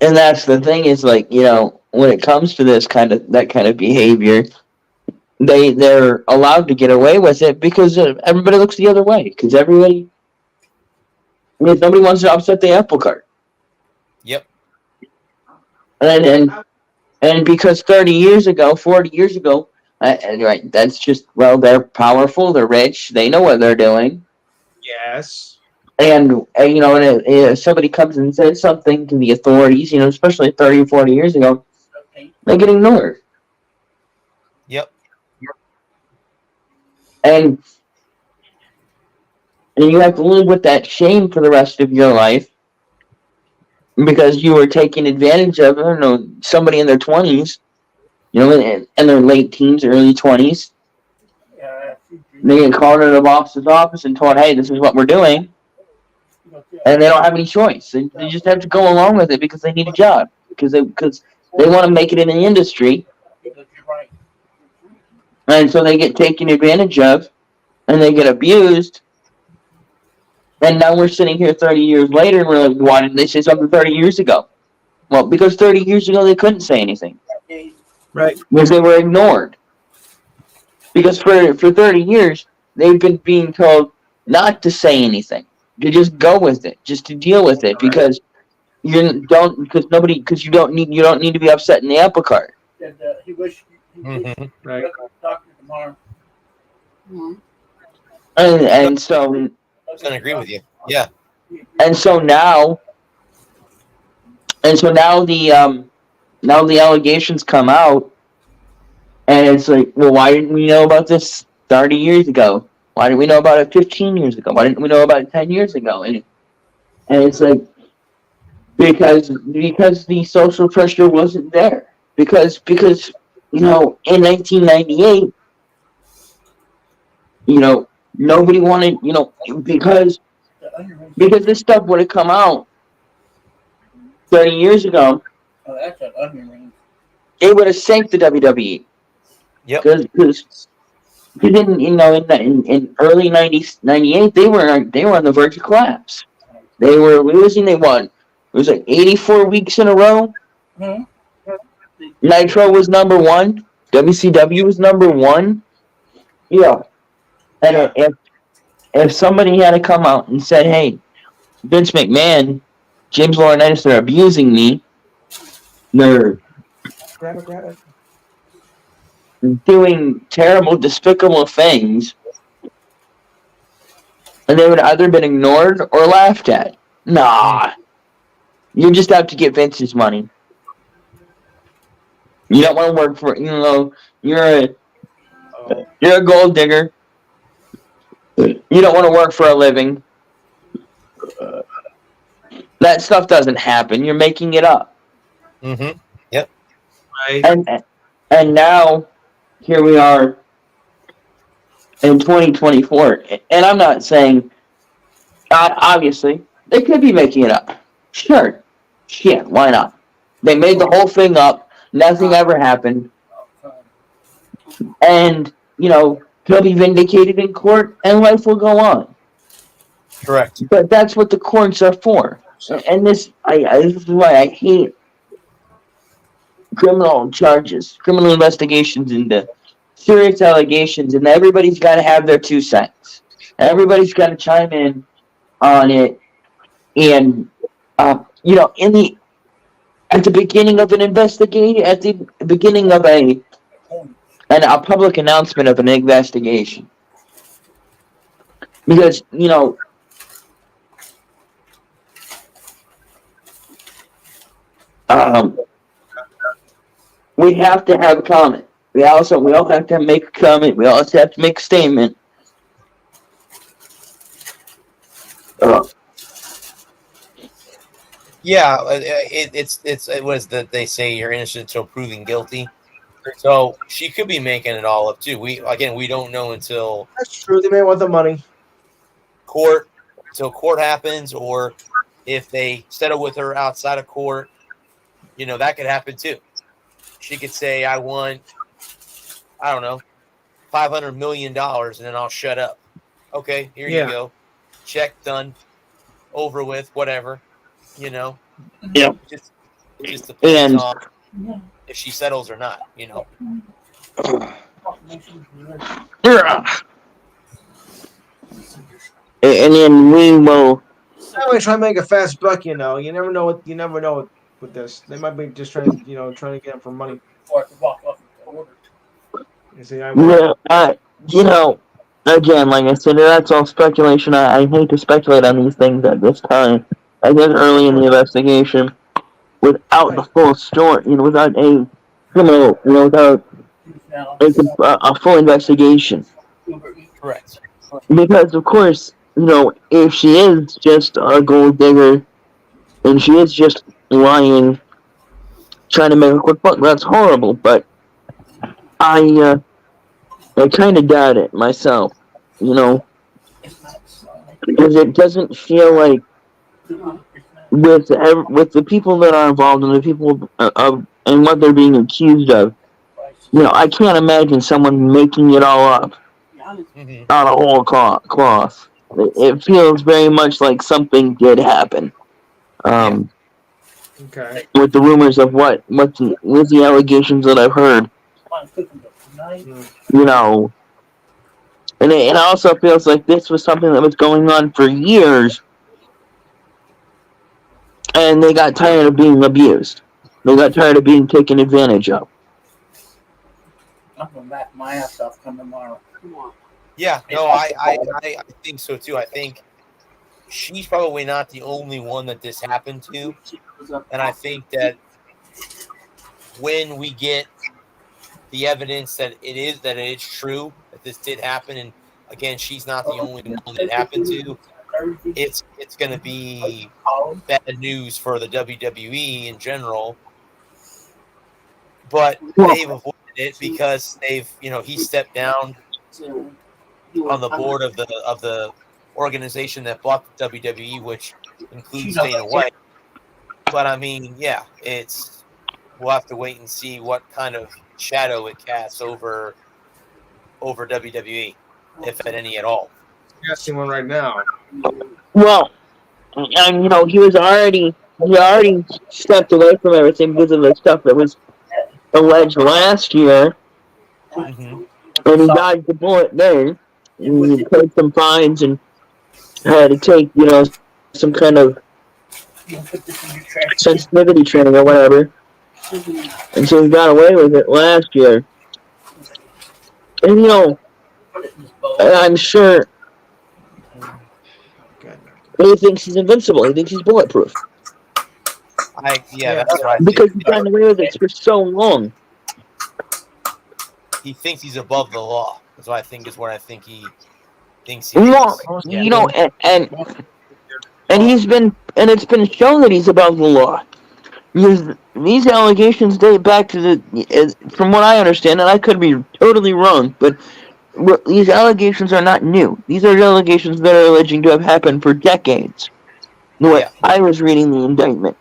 that's the thing is, like, when it comes to that kind of behavior, they're allowed to get away with it because everybody looks the other way. Because nobody wants to upset the apple cart. Yep. And because 30 years ago, 40 years ago, right, that's just, well, they're powerful, they're rich, they know what they're doing. Yes. And if somebody comes and says something to the authorities, especially 30 or 40 years ago, they get ignored. Yep. And you have to live with that shame for the rest of your life because you were taken advantage of. Somebody in their 20s, in their late teens, early 20s. They get called into the boss's office and told, hey, this is what we're doing. And they don't have any choice. They just have to go along with it because they need a job. Because they want to make it in the industry. And so they get taken advantage of. And they get abused. And now we're sitting here 30 years later and we're like, why didn't they say something 30 years ago? Well, because 30 years ago they couldn't say anything. Right. Because they were ignored. Because for 30 years, they've been being told not to say anything. To just go with it. Just to deal with it. Because you don't need to be upset in the apple cart. He wished Right. doctor tomorrow. And so I was gonna agree with you. Yeah. And so now the allegations come out, and it's like, well, why didn't we know about this 30 years ago? Why didn't we know about it 15 years ago? Why didn't we know about it 10 years ago? And it's like, because the social pressure wasn't there. Because in 1998, nobody wanted, because this stuff would have come out 30 years ago, Oh, that's an onion ring. it would have sank the WWE. Yep. Because in early 98, they were on the verge of collapse. They were losing. They won. It was like 84 weeks in a row. Mm-hmm. Nitro was number one. WCW was number one. Yeah. And if somebody had to come out and said, hey, Vince McMahon, James Laurinaitis, they're abusing me. They're doing terrible, despicable things. And they would have either been ignored or laughed at. Nah. You're just out to get Vince's money. You don't want to work for, you're a gold digger. You don't want to work for a living. That stuff doesn't happen. You're making it up. Mm-hmm. Yep. Right. And now, here we are in 2024. And I'm not saying, obviously, they could be making it up. Sure. Yeah, why not? They made the whole thing up. Nothing ever happened. And, he'll be vindicated in court and life will go on. Correct. But that's what the courts are for. And this is why I hate criminal charges, criminal investigations into serious allegations, and everybody's got to have their 2 cents. Everybody's got to chime in on it, and At the beginning of an investigation, at the beginning of a public announcement of an investigation, because we have to have a comment. We all have to make a comment. We also have to make a statement. Yeah, it was that they say you're innocent until proven guilty. So she could be making it all up too. We don't know until That's true. They may want the money. court happens, or if they settle with her outside of court, that could happen too. She could say, I want, I don't know, $500 million, and then I'll shut up. Okay, here you go. Check, done, over with, whatever. Yeah. Just depends on if she settles or not. And then we will. Anyway, try to make a fast buck. You never know with this. They might be just trying to get him for money. You see, again, like I said, that's all speculation. I hate to speculate on these things at this time. I guess early in the investigation, without the full story, without a criminal, without a full investigation. Correct. Because of course, if she is just a gold digger, and she is just lying, trying to make a quick buck, that's horrible. But I kind of doubt it myself, because it doesn't feel like with the people that are involved and the people and what they're being accused of, I can't imagine someone making it all up out of whole cloth. It feels very much like something did happen. Okay. With the rumors of with the allegations that I've heard, and it also feels like this was something that was going on for years, and they got tired of being abused. They got tired of being taken advantage of. I'm going back to my ass off come tomorrow. Yeah, no, I think so too. I think she's probably not the only one that this happened to, and I think that when we get the evidence that it is true that this did happen, and again, she's not the only one that happened to, it's going to be bad news for the WWE in general. But they've avoided it because he stepped down on the board of the organization that bought the WWE, which includes Dana White. But I mean, we'll have to wait and see what kind of shadow it casts over WWE, if at any at all. Casting one right now. Well, and he already stepped away from everything because of the stuff that was alleged last year, and he dodged the bullet there. He paid some fines and had to take some kind of sensitivity training or whatever, and so he got away with it last year. And I'm sure he thinks he's invincible. He thinks he's bulletproof. That's right. Because he's gotten away with it for so long. He thinks he's above the law. That's what I think he thinks. And he's been, and it's been shown that he's above the law. Because these allegations date back to from what I understand, and I could be totally wrong, but these allegations are not new. These are allegations that are alleging to have happened for decades. I was reading the indictment.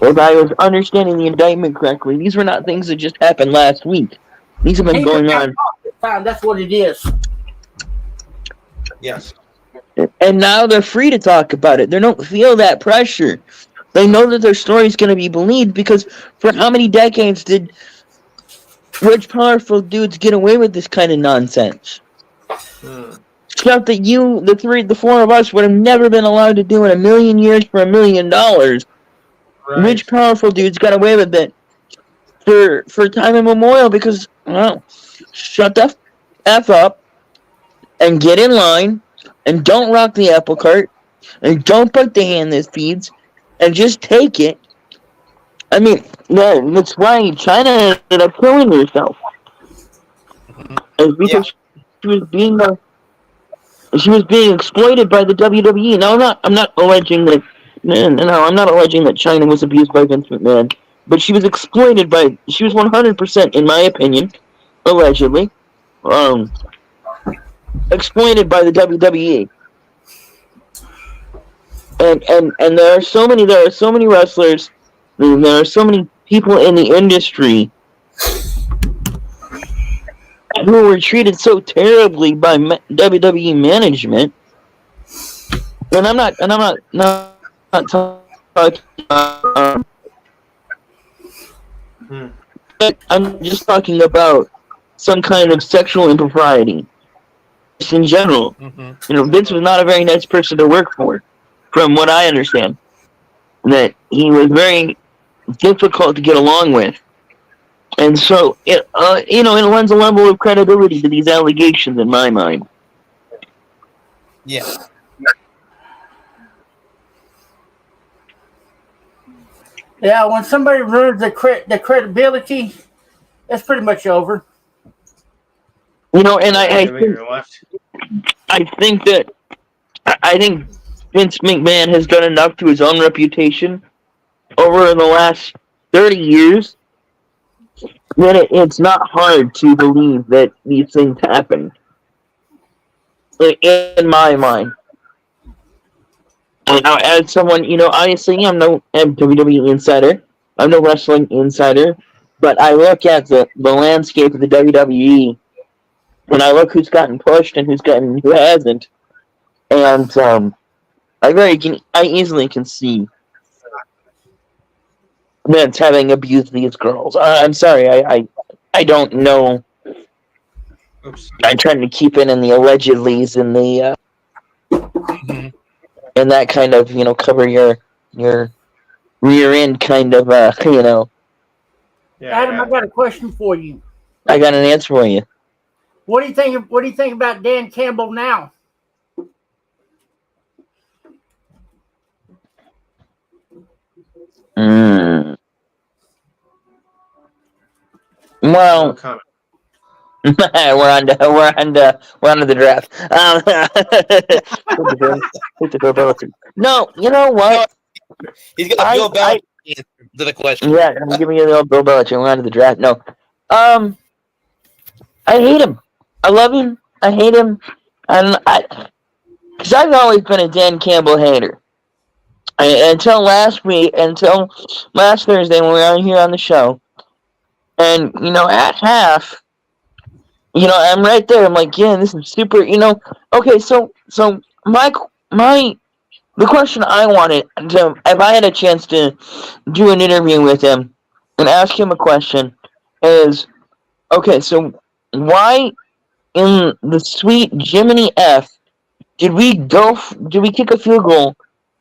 If I was understanding the indictment correctly, these were not things that just happened last week. These have been going on. That's what it is. Yes. And now they're free to talk about it. They don't feel that pressure. They know that their story is going to be believed because for how many decades did rich, powerful dudes get away with this kind of nonsense? stuff that the four of us would have never been allowed to do in a million years for $1 million. Right. Rich, powerful dudes got away with it for time immemorial because, well, shut the F up and get in line and don't rock the apple cart and don't bite the hand that feeds and just take it. I mean, that's why China ended up killing herself. Because she was being exploited by the WWE. Now, I'm not alleging that. No, I'm not alleging that China was abused by Vince McMahon, but she was exploited by. She was 100%, in my opinion, allegedly, exploited by the WWE. And there are so many wrestlers, and there are so many people in the industry who were treated so terribly by WWE management. And I'm not talking about, I'm just talking about some kind of sexual impropriety. Just in general. Mm-hmm. Vince was not a very nice person to work for, from what I understand. That he was very difficult to get along with. And so, it lends a level of credibility to these allegations in my mind. Yeah. Yeah, when somebody ruins the credibility, that's pretty much over. And I think Vince McMahon has done enough to his own reputation over the last 30 years that it's not hard to believe that these things happen. In my mind. Now, as someone, obviously I'm no WWE insider. I'm no wrestling insider. But I look at the landscape of the WWE, and I look who's gotten pushed and who hasn't. And I easily can see Vince having abused these girls. I'm sorry, I don't know. Oops. I'm trying to keep it in the allegedlys and the and that kind of cover your rear end kind of Yeah, Adam, I got a question for you. I got an answer for you. What do you think about Dan Campbell now? Well, we're on to the draft. No, you know what? He's got Bill Belichick answer to the question. Yeah, I'm giving you the old Bill Belichick. We're on to the draft. No, I hate him. I love him. I hate him. Because I've always been a Dan Campbell hater. Until last Thursday when we were here on the show. And, at half, I'm right there. I'm like, yeah, this is super, Okay, so the question I wanted to, if I had a chance to do an interview with him and ask him a question is, okay, so why in the sweet Jiminy F did we kick a field goal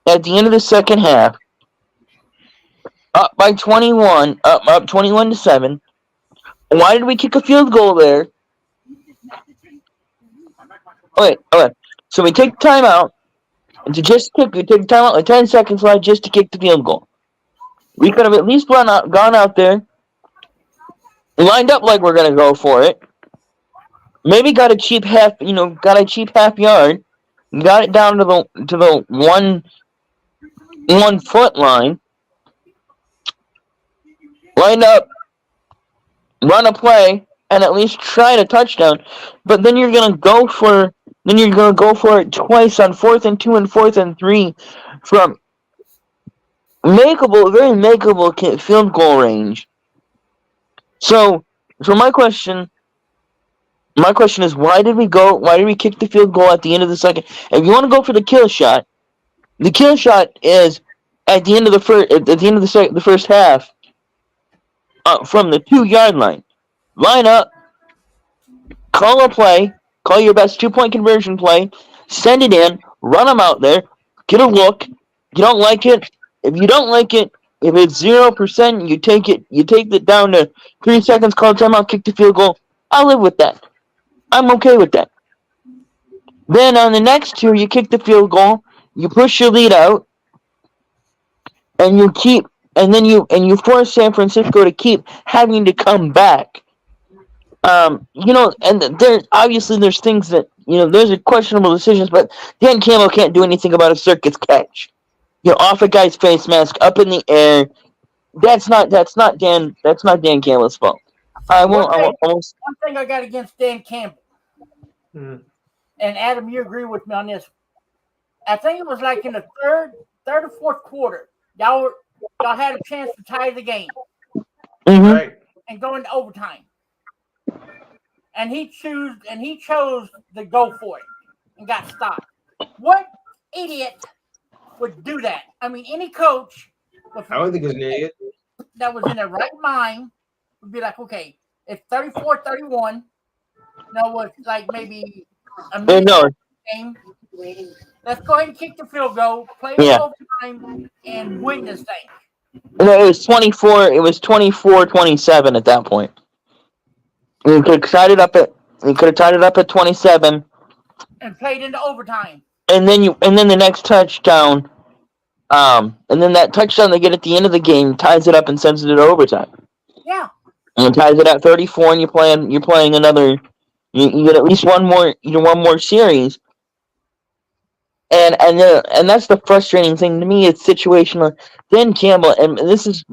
at the end of the second half, up by 21, up 21-7? Why did we kick a field goal there? Okay. So we take time out we take time out like 10 seconds left just to kick the field goal. We could have at least gone out there, lined up like we're gonna go for it. Maybe got a cheap half yard, got it down to the 1 foot line, lined up, run a play, and at least try a touchdown. But then you're gonna go for it twice on 4th and 2 and 4th and 3 from very makeable field goal range. So my question is, why did we kick the field goal at the end of the second? If you want to go for the kill shot is at the end of the first half, from the 2-yard line. Line up, call a play, call your best 2-point conversion play, send it in, run them out there, get a look. You don't like it. If you don't like it, if it's 0%, you take it down to 3 seconds, call timeout, kick the field goal. I'll live with that. I'm okay with that. Then on the next 2, you kick the field goal, you push your lead out, and you force San Francisco to keep having to come back. And there's things that, there's a questionable decisions, but Dan Campbell can't do anything about a circus catch. Off a guy's face mask, up in the air. That's not Dan Campbell's fault. One thing I got against Dan Campbell, Hmm. and Adam, you agree with me on this. I think it was like in the third or fourth quarter, y'all had a chance to tie the game Mhm. Right. and go into overtime. And he chose to go for it and got stopped. What idiot would do that? I mean, any coach I would think he's an idiot. that was in their right mind would be like, okay, it's 34-31. No, it's like maybe a minute No, game. Let's go ahead and kick the field goal, play Yeah. overtime, and win this thing. no, it was 24. It was 24-27 at that point. You could have tied it up at 27, And played into overtime. and then the next touchdown, and then that touchdown they get at the end of the game ties it up and sends it to overtime. Yeah. And ties it at 34, and you're playing another. You get at least one more series. And that's the frustrating thing to me. It's situational. Dan Campbell, and this is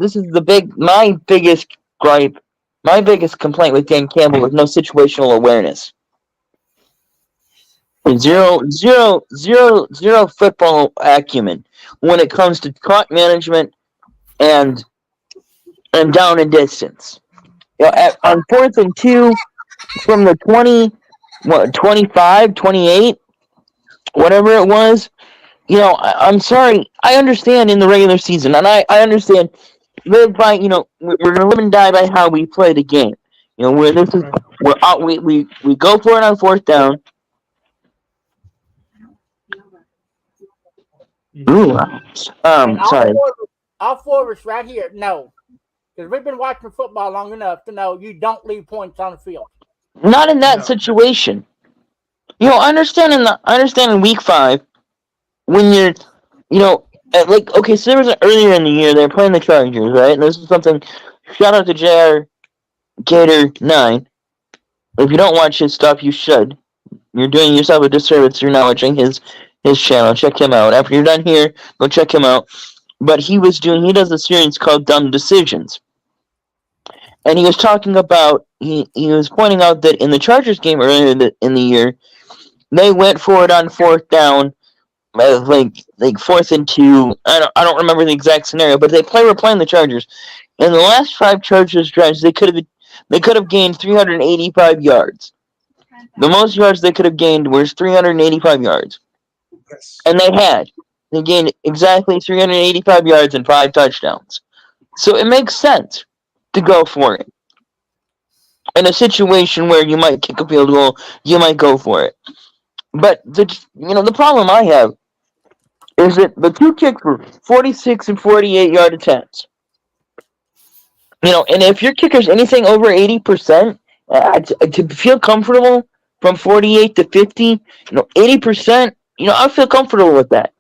my biggest gripe, my biggest complaint with Dan Campbell was no situational awareness. Zero football acumen when it comes to clock management and down and distance. On 4th and 2 from the 25, 28, whatever it was, I'm sorry. I understand in the regular season, and I understand live by, we're gonna live and die by how we play the game. Where we go for it on 4th down. Ooh, sorry. All four of us right here know, because we've been watching football long enough to know you don't leave points on the field. Not in that No. situation. I understand in week 5 when you're, so there was earlier in the year they were playing the Chargers, right? And this is something. Shout out to JR Gator 9. If you don't watch his stuff, you should. You're doing yourself a disservice. You're not watching his channel. Check him out. After you're done here, go check him out. But he does a series called Dumb Decisions. And he was talking about, he was pointing out that in the Chargers game earlier in the year, they went for it on 4th down, like 4th and 2. I don't remember the exact scenario, but were playing the Chargers. In the last 5 Chargers drives, they could have gained 385 yards. The most yards they could have gained was 385 yards. Yes. And they gained exactly 385 yards and 5 touchdowns. So it makes sense to go for it. In a situation where you might kick a field goal, you might go for it. But the problem I have is that the 2 kicks were 46 and 48 yard attempts. And if your kicker's anything over 80%, to feel comfortable from 48 to 50, 80%, I feel comfortable with that.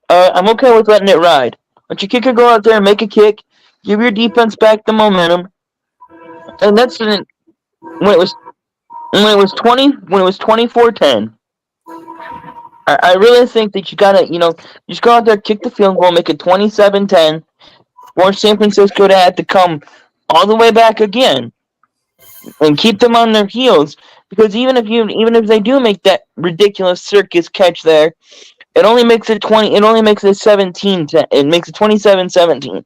I'm okay with letting it ride. Let your kicker go out there and make a kick, give your defense back the momentum, and that's when it was 24-10. I really think that you gotta, just go out there, kick the field goal, make it 27-10, force San Francisco to have to come all the way back again, and keep them on their heels. Because even if they do make that ridiculous circus catch there, it only makes it 20. It only makes it 17. It makes it 27-17.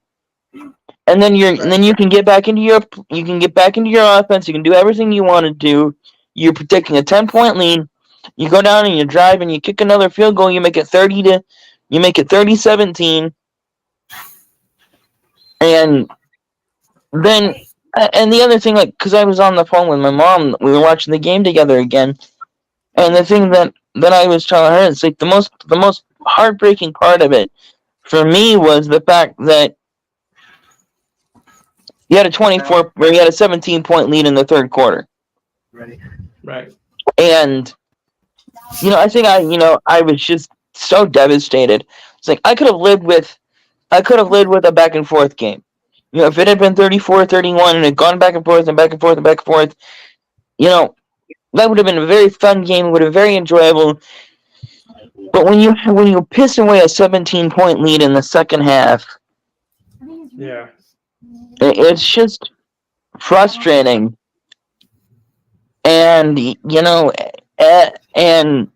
And then you can get back into your offense. You can do everything you want to do. You're protecting a 10-point lead. You go down and you drive and you kick another field goal. You make it 30-17. And then, and the other thing, because I was on the phone with my mom, we were watching the game together again, And the thing that I was telling her, it's like the most heartbreaking part of it for me was the fact that you had a 17-point lead in the third quarter. Right. And I think I was just so devastated. It's like I could have lived with a back and forth game. If it had been 34-31 and it had gone back and forth and back and forth and back and forth, that would have been a very fun game. It would have been very enjoyable. But when you piss away a 17-point lead in the second half, Yeah. it's just frustrating. And and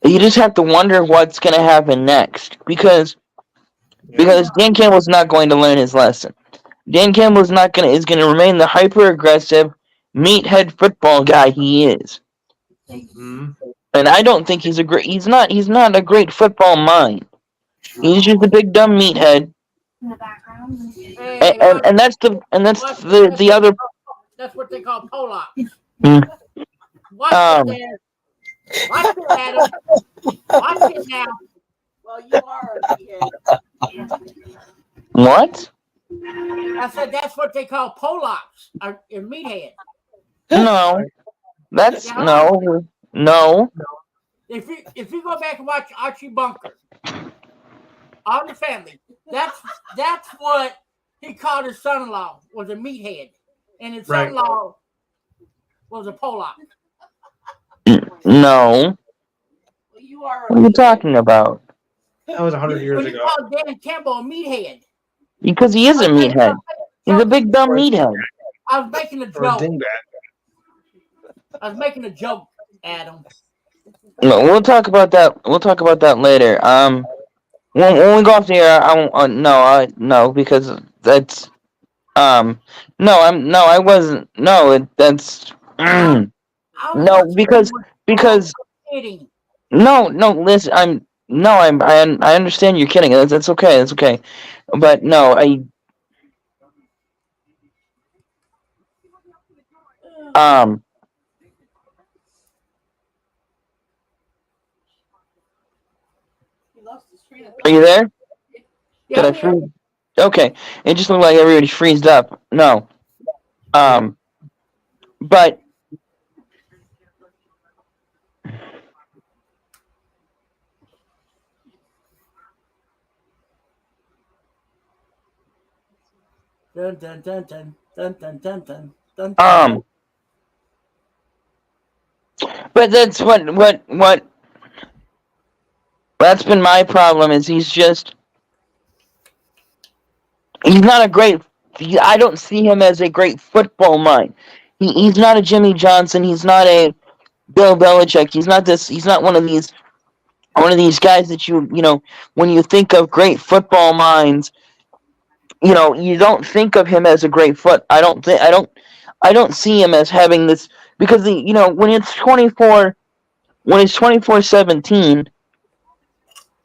you just have to wonder what's going to happen next because Dan Campbell's not going to learn his lesson. Dan Campbell is going to remain the hyper aggressive meathead football guy he is. Mm-hmm. And I don't think he's not a great football mind. He's just a big dumb meathead. And that's the other. That's what they call Pollock. Mm. Watch it there. Watch it, Adam. Watch it now. Well, you are a meathead. What? I said that's what they call Pollocks or meathead. No, that's no. If you go back and watch Archie Bunker, All the Family, that's what he called his son-in-law was a meathead, and his son-in-law was a Pollock. No. Well, you are. What are you talking about? That was 100 years ago. You called Dan Campbell a meathead. Because he is a meathead. He's a big dumb meathead. I was making a Or a joke. dingbat. I was making a joke, Adam. No, we'll talk about that. We'll talk about that later. When we go off the air, I won't. No, because that's. I wasn't. No, that's. No, because. Kidding. No, listen. I understand you're kidding. That's okay. That's okay. But no, Are you there? Yeah, Did I freeze? Okay. It just looked like everybody freezed up. No. But Dun, dun, dun, dun, dun, dun, dun, dun, dun. But that's that's been my problem is he's not a great. I don't see him as a great football mind. He's not a Jimmy Johnson. He's not a Bill Belichick. He's not one of these guys that when you think of great football minds, you don't think of him as a great I don't see him as having this because when it's 24-17,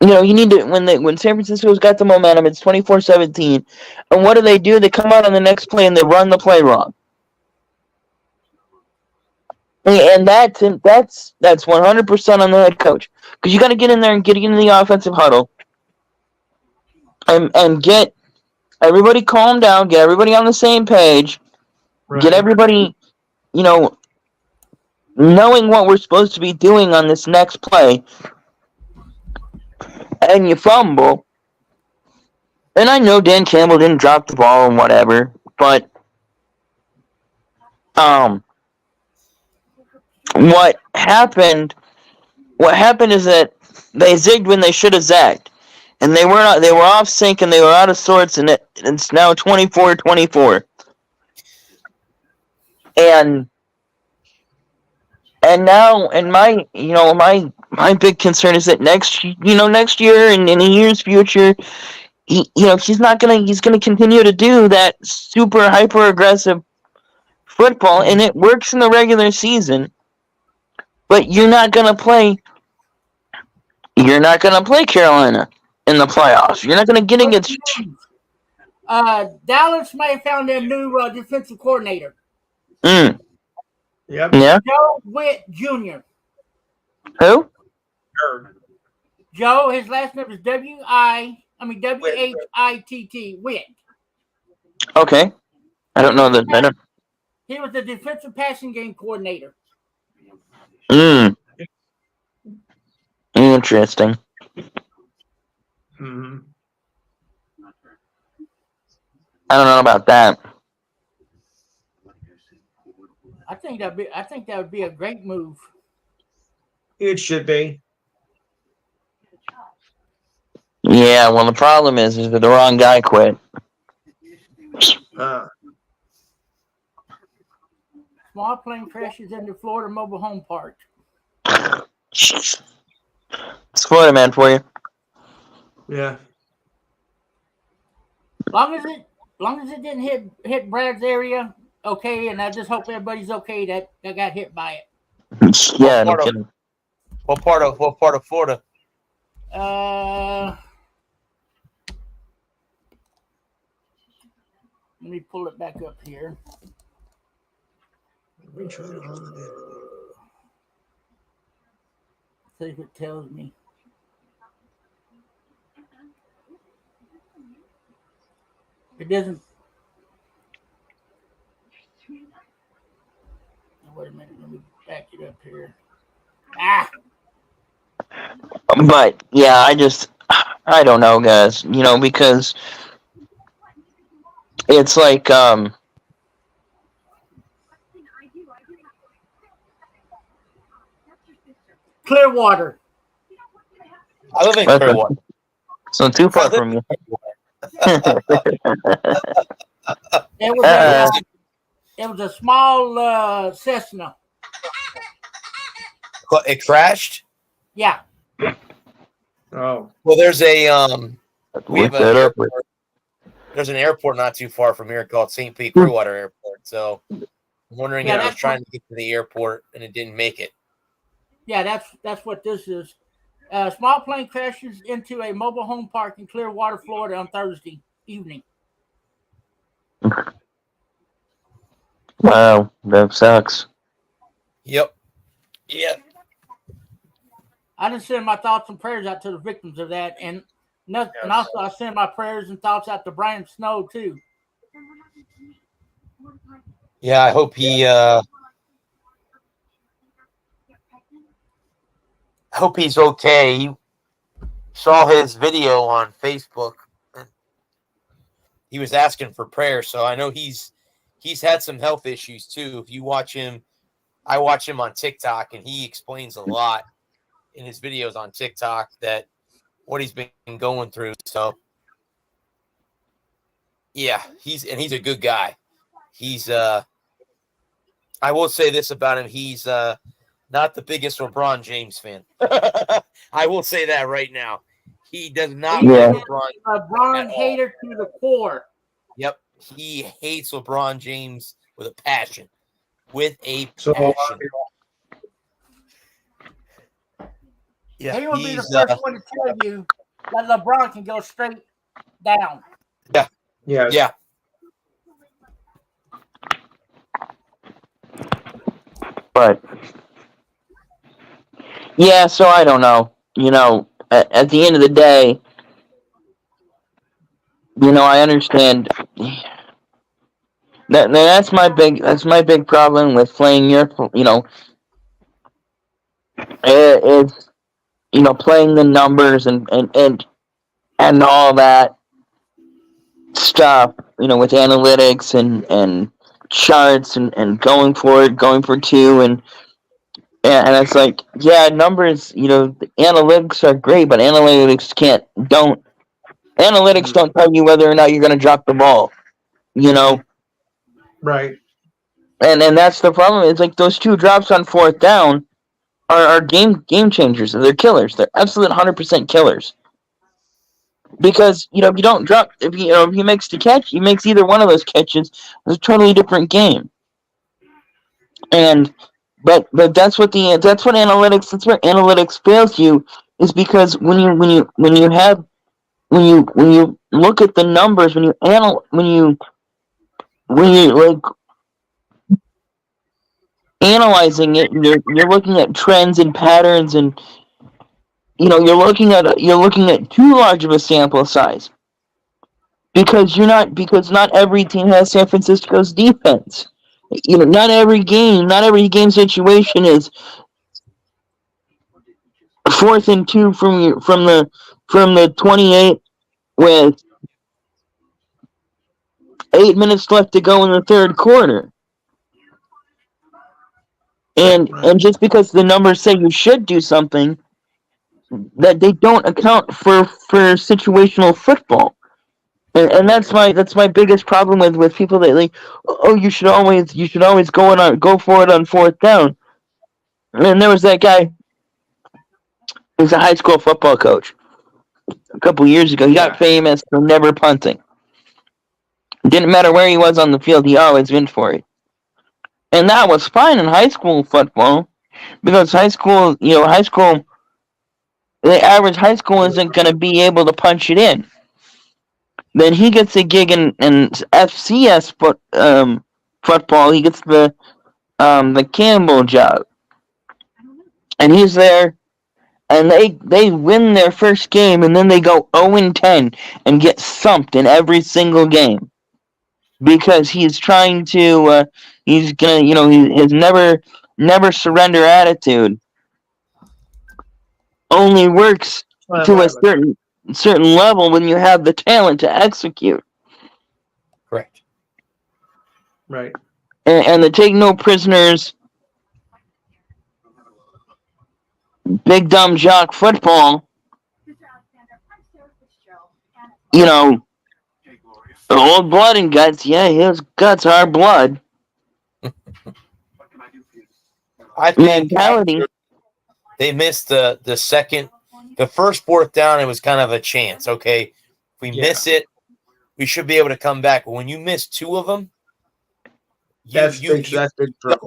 you need to when San Francisco's got the momentum, it's 24-17, and what do? They come out on the next play and they run the play wrong. And that's 100% on the head coach because you got to get in there and get into the offensive huddle and get everybody calm down, get everybody on the same page, get everybody, knowing what we're supposed to be doing on this next play, and you fumble. And I know Dan Campbell didn't drop the ball and whatever, but what happened is that they zigged when they should have zagged. And they were off sync and they were out of sorts, and it's now 24-24. And now, my big concern is that next year and in a year's future, he's gonna continue to do that super hyper aggressive football, and it works in the regular season. But you're not gonna play Carolina in the playoffs. You're not gonna get against. Dallas may have found their new defensive coordinator. Yep. Yeah. Joe Witt Jr. Who? Joe, his last name is Whitt. Witt. Okay. I don't know that. I don't. He was the defensive passing game coordinator. Interesting. Mm-hmm. I don't know about that. I think that would be a great move. It should be. Yeah. Well, the problem is that the wrong guy quit. Small plane crashes into Florida mobile home park. It's Florida man for you. Yeah. Long as it didn't hit Brad's area, okay, and I just hope everybody's okay that got hit by it. Yeah. No kidding. What part of Florida? Let me pull it back up here. See if it tells me. It doesn't. Wait a minute. Let me back it up here. But yeah, I don't know, guys. You know, because it's like Clearwater. I live in Okay. Clearwater. So too far from you. It was a small Cessna. It crashed. Yeah. Oh. Well, there's a we Look have that an up. airport. There's an airport not too far from here called St. Pete Clearwater Airport. So I'm wondering Yeah, if I was that's trying to get to the airport and it didn't make it. Yeah, that's what this is. Small plane crashes into a mobile home park in Clearwater, Florida on Thursday evening. Wow, that sucks. Yep. I didn't send my thoughts and prayers out to the victims of that, and also I send my prayers and thoughts out to Brian Snow too. Yeah, I hope he's okay. He saw his video on Facebook. He was asking for prayer, so I know he's had some health issues too. If you watch him, I watch him on TikTok, and he explains a lot in his videos on TikTok that what he's been going through. So yeah, he's a good guy. He's I will say this about him, he's not the biggest LeBron James fan. I will say that right now. He does not like LeBron. LeBron hater to the core. Yep. He hates LeBron James with a passion. Yeah, he will be the first one to tell you that LeBron can go straight down. Yeah. But yeah, so I don't know. You know, at the end of the day, you know, I understand. That's my big problem with playing it's playing the numbers and all that stuff, with analytics and charts and going for two and it's like, yeah, numbers, the analytics are great, but analytics don't tell you whether or not you're going to drop the ball, Right. And that's the problem. It's like those two drops on fourth down are game changers. They're killers. They're absolute 100% killers. Because, if you don't drop, if he makes the catch, he makes either one of those catches, it's a totally different game. And but that's where analytics fails you, is because when you look at the numbers, when you analyzing it, you're looking at trends and patterns, and you're looking at too large of a sample size because not every team has San Francisco's defense. Not every game situation is 4th and 2 from the 28 with 8 minutes left to go in the third quarter. And just because the numbers say you should do something, that they don't account for situational football. And that's my biggest problem with people that like, oh, you should always go for it on 4th down. And there was that guy. He was a high school football coach a couple years ago. He got famous for never punting. It didn't matter where he was on the field, he always went for it. And that was fine in high school football, because high school, the average high school isn't going to be able to punch it in. Then he gets a gig in FCS football. He gets the Campbell job, and he's there, and they win their first game, and then they go 0-10 and get thumped in every single game because he's trying to. He's gonna, his never surrender attitude only works to a certain level when you have the talent to execute. Correct. Right. And the take no prisoners, big dumb jock football, the old blood and guts. Yeah, his guts are blood. I think mentality. They missed the first 4th down. It was kind of a chance. Okay, if we miss it, we should be able to come back. But when you miss 2 of them, you dug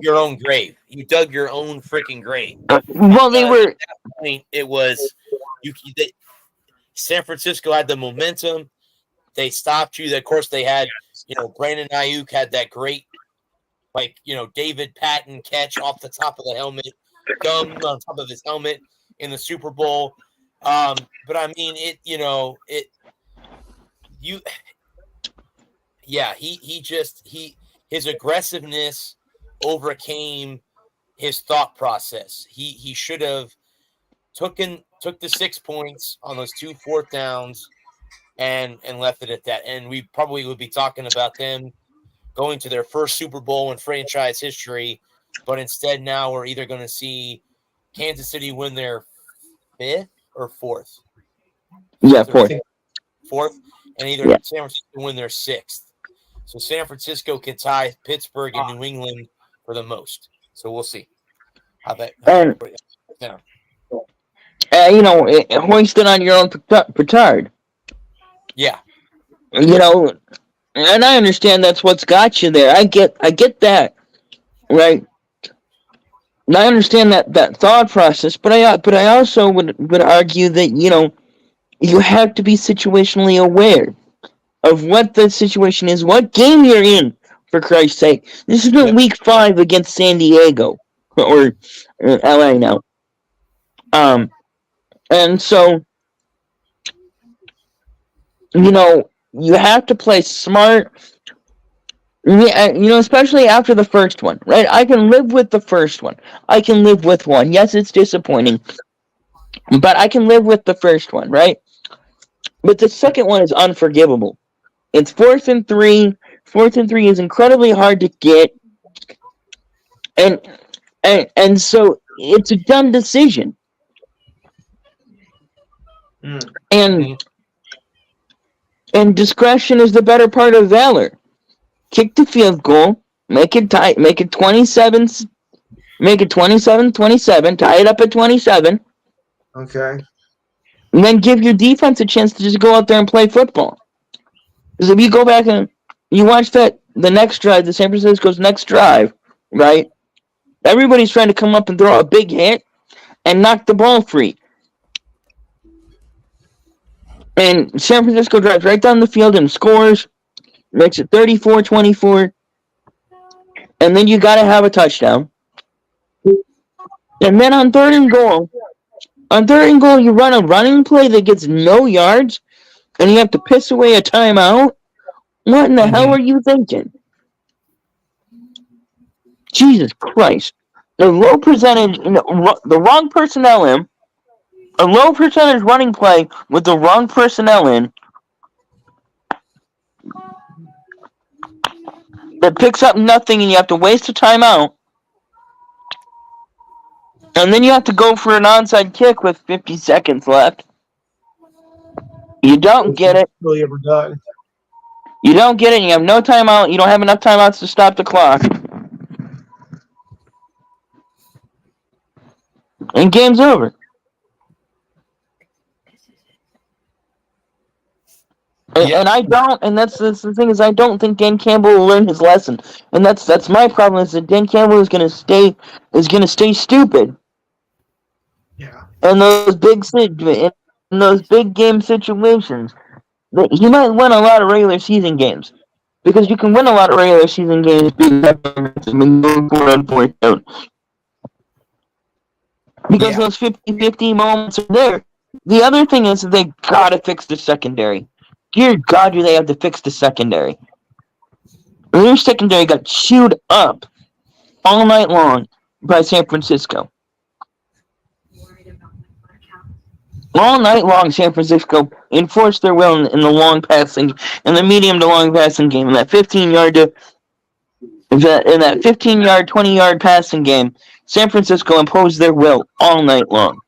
your own grave. You dug your own freaking grave. Well, they were. At that point, it was San Francisco had the momentum. They stopped you. Of course, they had Brandon Ayuk had that great, David Patton catch off the top of the helmet, gummed on top of his helmet in the Super Bowl. But I mean, his aggressiveness overcame his thought process. He should have took the 6 points on those 2 4th downs and left it at that. And we probably would be talking about them going to their first Super Bowl in franchise history, but instead now we're either going to see Kansas City win their 5th or 4th. Yeah, 4th. 4th, and either San Francisco win their 6th. So San Francisco can tie Pittsburgh and New England for the most. So we'll see how that. Hoist it on your own petard. Yeah. And I understand that's what's got you there. I get that, right? And I understand that thought process, but I also would argue that you have to be situationally aware of what the situation is, what game you're in, for Christ's sake. This isn't week 5 against San Diego or LA now. And so you have to play smart. Especially after the first one, right? I can live with the first one. I can live with one. Yes, it's disappointing, but I can live with the first one, right? But the second one is unforgivable. It's 4th and 3. 4th and 3 is incredibly hard to get, and so it's a dumb decision. And discretion is the better part of valor. Kick the field goal, make it tight, make it 27, 27, tie it up at 27. Okay. And then give your defense a chance to just go out there and play football. Because if you go back and you watch the next drive, the San Francisco's next drive, right? Everybody's trying to come up and throw a big hit and knock the ball free. And San Francisco drives right down the field and scores, makes it 34-24. And then you got to have a touchdown. And then on third and goal, you run a running play that gets no yards, and you have to piss away a timeout. What in the hell are you thinking? Jesus Christ. The low percentage, the wrong personnel in, a low percentage running play with the wrong personnel in, that picks up nothing and you have to waste a timeout. And then you have to go for an onside kick with 50 seconds left. You don't get it. Really ever done. You don't get it. You have no timeout. You don't have enough timeouts to stop the clock. And game's over. And I don't, and that's the thing is, I don't think Dan Campbell will learn his lesson, and that's my problem. Is that Dan Campbell is gonna stay stupid. Yeah. In those big game situations, he might win a lot of regular season games, because you can win a lot of regular season games because those 50-50 moments are there. The other thing is that they gotta fix the secondary. Dear God, do they have to fix the secondary? Their secondary got chewed up all night long by San Francisco. All night long, San Francisco enforced their will in the long passing, in the medium to long passing game, in that 15-yard 20-yard passing game. San Francisco imposed their will all night long.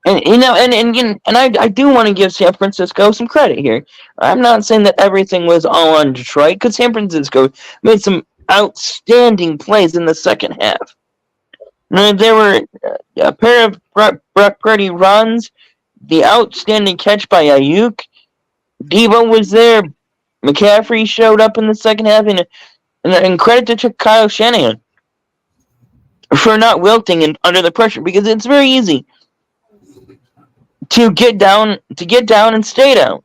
And I do want to give San Francisco some credit here. I'm not saying that everything was all on Detroit, because San Francisco made some outstanding plays in the second half. There were a pair of Brock Purdy runs, the outstanding catch by Ayuk. Deebo was there. McCaffrey showed up in the second half, and credit to Kyle Shanahan for not wilting under the pressure, because it's very easy to get down and stay down.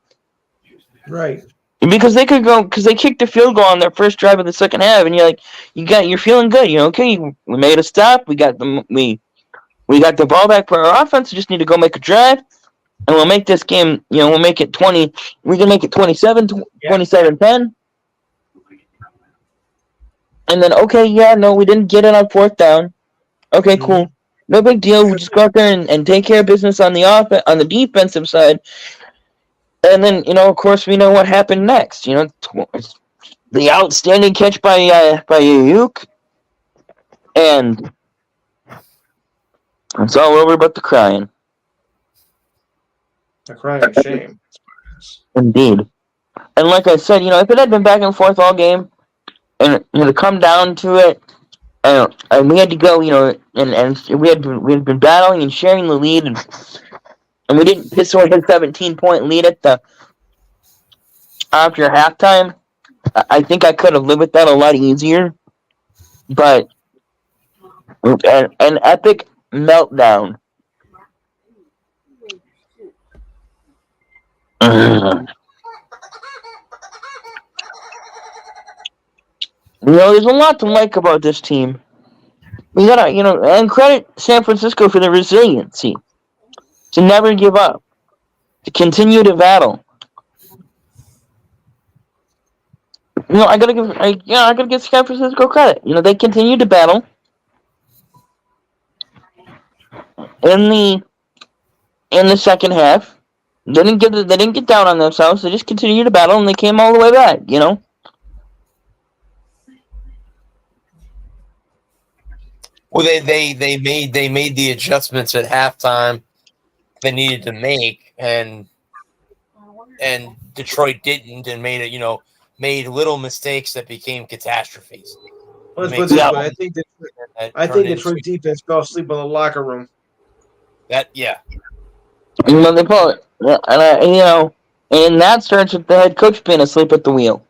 Right. Because they kicked a field goal on their first drive of the second half, and you're feeling good. Okay, we made a stop. We got the ball back for our offense. We just need to go make a drive, and we'll make this game. We'll make it 20. We can make it 27-10. And then we didn't get it on fourth down. Okay, cool. No big deal. We just go out there and take care of business on the defensive side. And then, of course, we know what happened next. The outstanding catch by Ayuk. And it's all over but the crying. The crying of shame. Indeed. And like I said, if it had been back and forth all game, and to come down to it, and we had to go, and we had been battling and sharing the lead, and we didn't piss away a 17-point lead after halftime. I think I could have lived with that a lot easier, but an epic meltdown. There's a lot to like about this team. We gotta, and credit San Francisco for their resiliency to never give up, to continue to battle. I gotta give San Francisco credit. They continued to battle in the second half. They didn't get down on themselves. They just continued to battle, and they came all the way back. Well, they made the adjustments at halftime they needed to make, and Detroit didn't, and made little mistakes that became catastrophes. Let's put it this way. I think Detroit defense fell asleep in the locker room. They pull it, and that starts with the head coach being asleep at the wheel.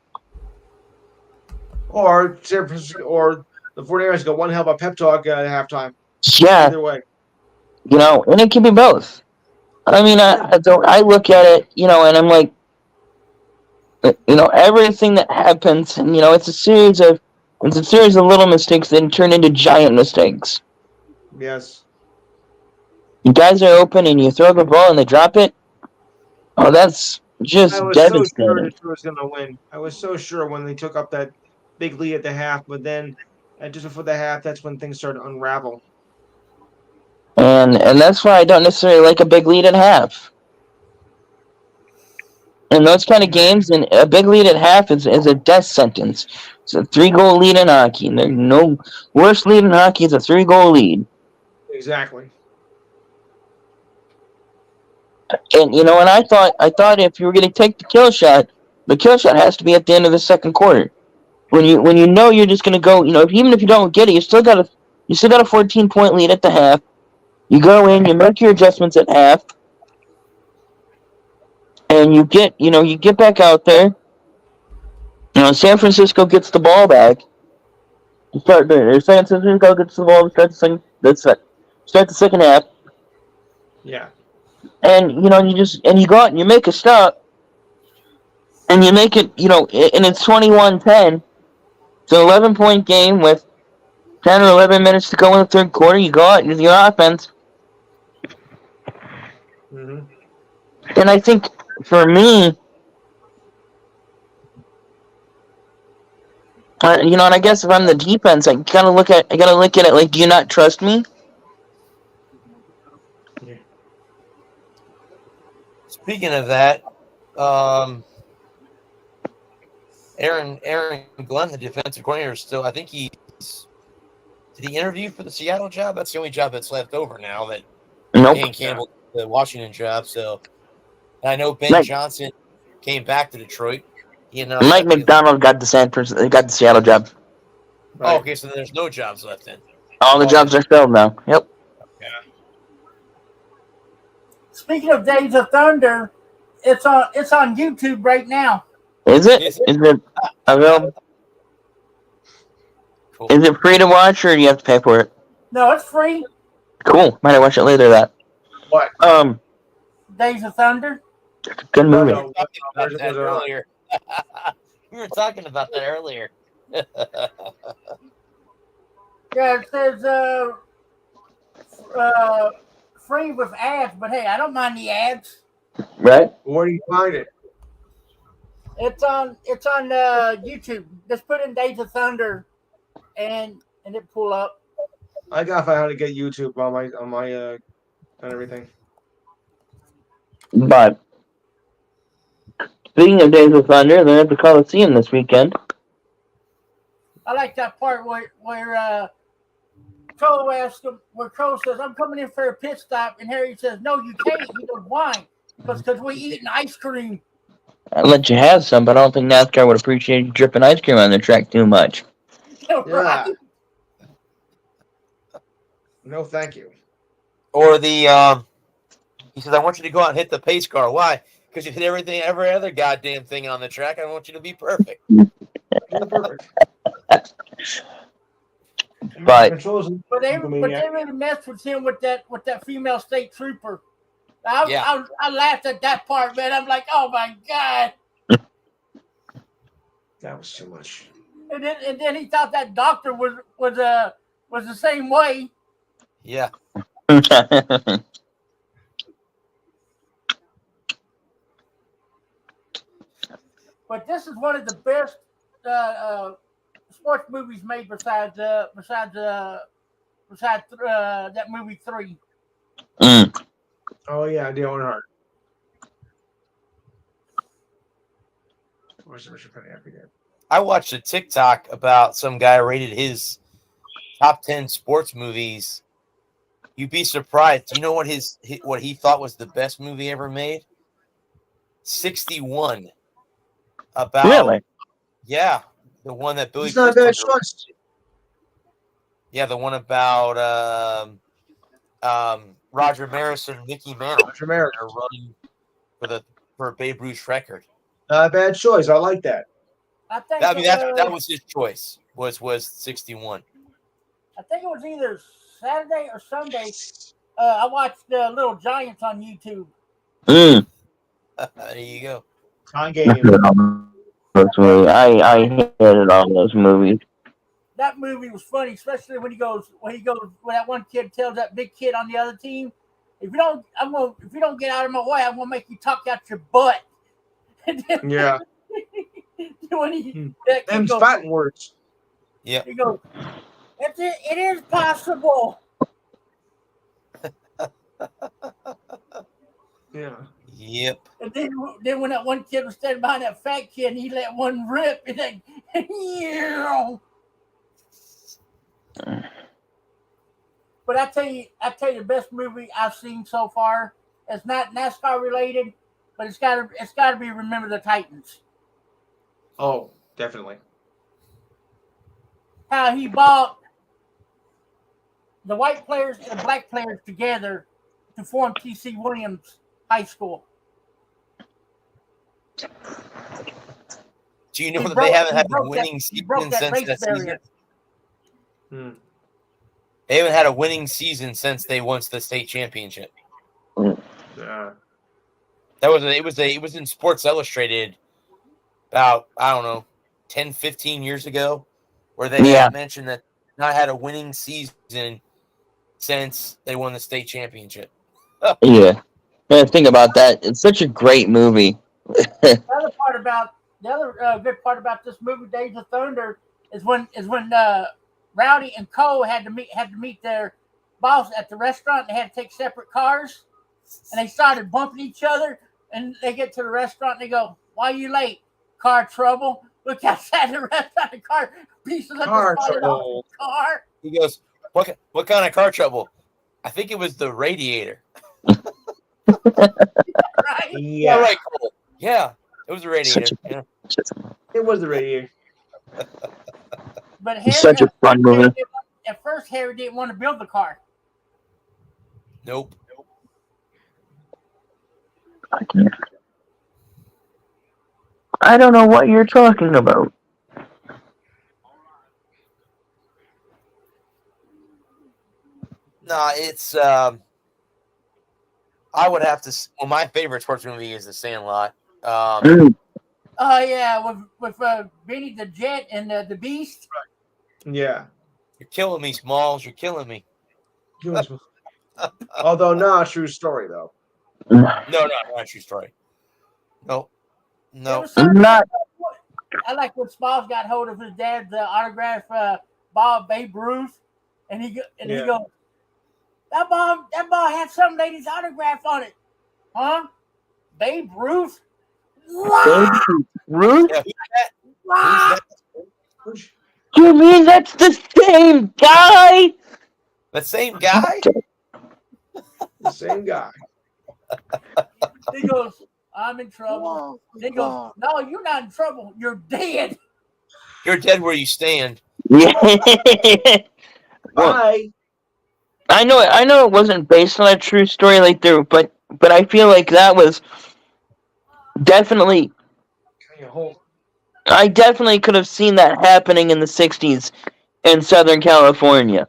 Or San Francisco, or the 49ers got one hell of a pep talk at halftime. Yeah. Either way. And it can be both. I look at it, and I'm like, everything that happens, and it's a series of little mistakes that turn into giant mistakes. Yes. You guys are open and you throw the ball and they drop it. Oh, that's just I was so sure devastating. Detroit was going to win. I was so sure when they took up that big lead at the half, but then just before the half, that's when things started to unravel. And that's why I don't necessarily like a big lead at half. In those kind of games, and a big lead at half is a death sentence. It's a 3-goal lead in hockey. There's no worse lead in hockey is a 3-goal lead. Exactly. And and I thought if you were going to take the kill shot has to be at the end of the second quarter. When you know you're just going to go, even if you don't get it, you still got a 14-point lead at the half. You go in, you make your adjustments at half, and you get back out there. San Francisco gets the ball back. San Francisco gets the ball to start the second half. Yeah. And you go out and you make a stop, and you make it, and it's 21-10. It's an 11-point game with 10 or 11 minutes to go in the third quarter. You go out with your offense. Mm-hmm. And I think for me, and I guess if I'm the defense, I gotta look at it like, do you not trust me? Yeah. Speaking of that, Aaron Glenn, the defensive coordinator, still. I think did he interview for the Seattle job? That's the only job that's left over now. That Nope. Dan Campbell, the Washington job. So I know Ben Mike Johnson came back to Detroit. McDonald got the Seattle job. Right. Oh, okay, so there's no jobs left then. All the jobs are filled now. Yep. Yeah. Speaking of Days of Thunder, it's on YouTube right now. Is it? Is Is it available? Cool. Is it free to watch, or do you have to pay for it? No, it's free. Cool. Might I watch it later? That. What? Days of Thunder. Good movie. No, We were talking about that earlier. Yeah, it says free with ads, but hey, I don't mind the ads. Right. Where do you find it? It's on YouTube. Just put in Days of Thunder, and it pull up. I gotta find out how to get YouTube on my and everything. But speaking of Days of Thunder, they're at the Coliseum this weekend. I like that part where Crow asks him, where Crow says, "I'm coming in for a pit stop," and Harry says, "No, you can't." He goes, "Why?" Because we eating ice cream. I'll let you have some, but I don't think NASCAR would appreciate you dripping ice cream on their track too much. Right? No, thank you. Or he says, "I want you to go out and hit the pace car." Why? Because you hit every other goddamn thing on the track. I want you to be perfect. Perfect. But But they really messed with him with that female state trooper. I laughed at that part, man. I'm like, oh my god. That was too much. And then he thought that doctor was the same way. Yeah. But this is one of the best sports movies made besides that movie 3. Oh yeah, Dale Earnhardt. Where's the Richard Penny after that? I watched a TikTok about some guy rated his top 10 sports movies. You'd be surprised. Do you know what what he thought was the best movie ever made? 61. About really? Yeah, the one that Billy. It's not a bad choice. Yeah, the one about Roger Maris and Mickey Mantle. Roger Maris are running for a Babe Ruth record. Not a bad choice. I like that. I think that was his choice. Was 61. I think it was either Saturday or Sunday. I watched Little Giants on YouTube. There you go. Con game. I hated all those movies. that movie was funny, especially when when that one kid tells that big kid on the other team, if you don't get out of my way, I'm gonna make you talk out your butt. Yeah. When that kid Them's goes, fighting words. Yeah. he goes, it is possible. Yeah. Yep. And then when that one kid was standing behind that fat kid, and he let one rip, and then, But I tell you, the best movie I've seen so far. It's not NASCAR related, but it's got to be Remember the Titans. Oh, definitely. How he brought the white players and the black players together to form T.C. Williams High School. Do you know that they haven't had a winning season since that season? They haven't had a winning season since they won the state championship. Yeah. It was in Sports Illustrated about, I don't know, 10, 15 years ago, where they mentioned that not had a winning season since they won the state championship. Yeah. Think about that. It's such a great movie. The other good part about this movie, Days of Thunder, is when Rowdy and Cole had to meet their boss at the restaurant. They had to take separate cars, and they started bumping each other. And they get to the restaurant, and they go, "Why are you late? Car trouble." Look outside the restaurant, the car pieces of Car the trouble. car. He goes, what kind of car trouble? I think it was the radiator. Right? Yeah. All right, Cole. Yeah, it was the radiator. It was the radiator. But It's such a fun movie. At first, Harry didn't want to build the car. Nope. I don't know what you're talking about. No, it's I would have to. Well, my favorite sports movie is The Sandlot. Oh yeah, with Benny the Jet and the Beast. Yeah. You're killing me, Smalls. You're killing me. Although not a true story though. No, not a true story. No. Not. I like when Smalls got hold of his dad's autograph, Bob Babe Ruth, and he goes, that ball had some lady's autograph on it, huh? Babe Ruth. Babe Ruth? Yeah, who's that? You mean that's the same guy? The same guy? The same guy. He goes, "I'm in trouble." He goes, "No, you're not in trouble. You're dead." You're dead where you stand. Yeah. Bye. I know it wasn't based on a true story like there, but I feel like that was definitely. I definitely could have seen that happening in the '60s in Southern California.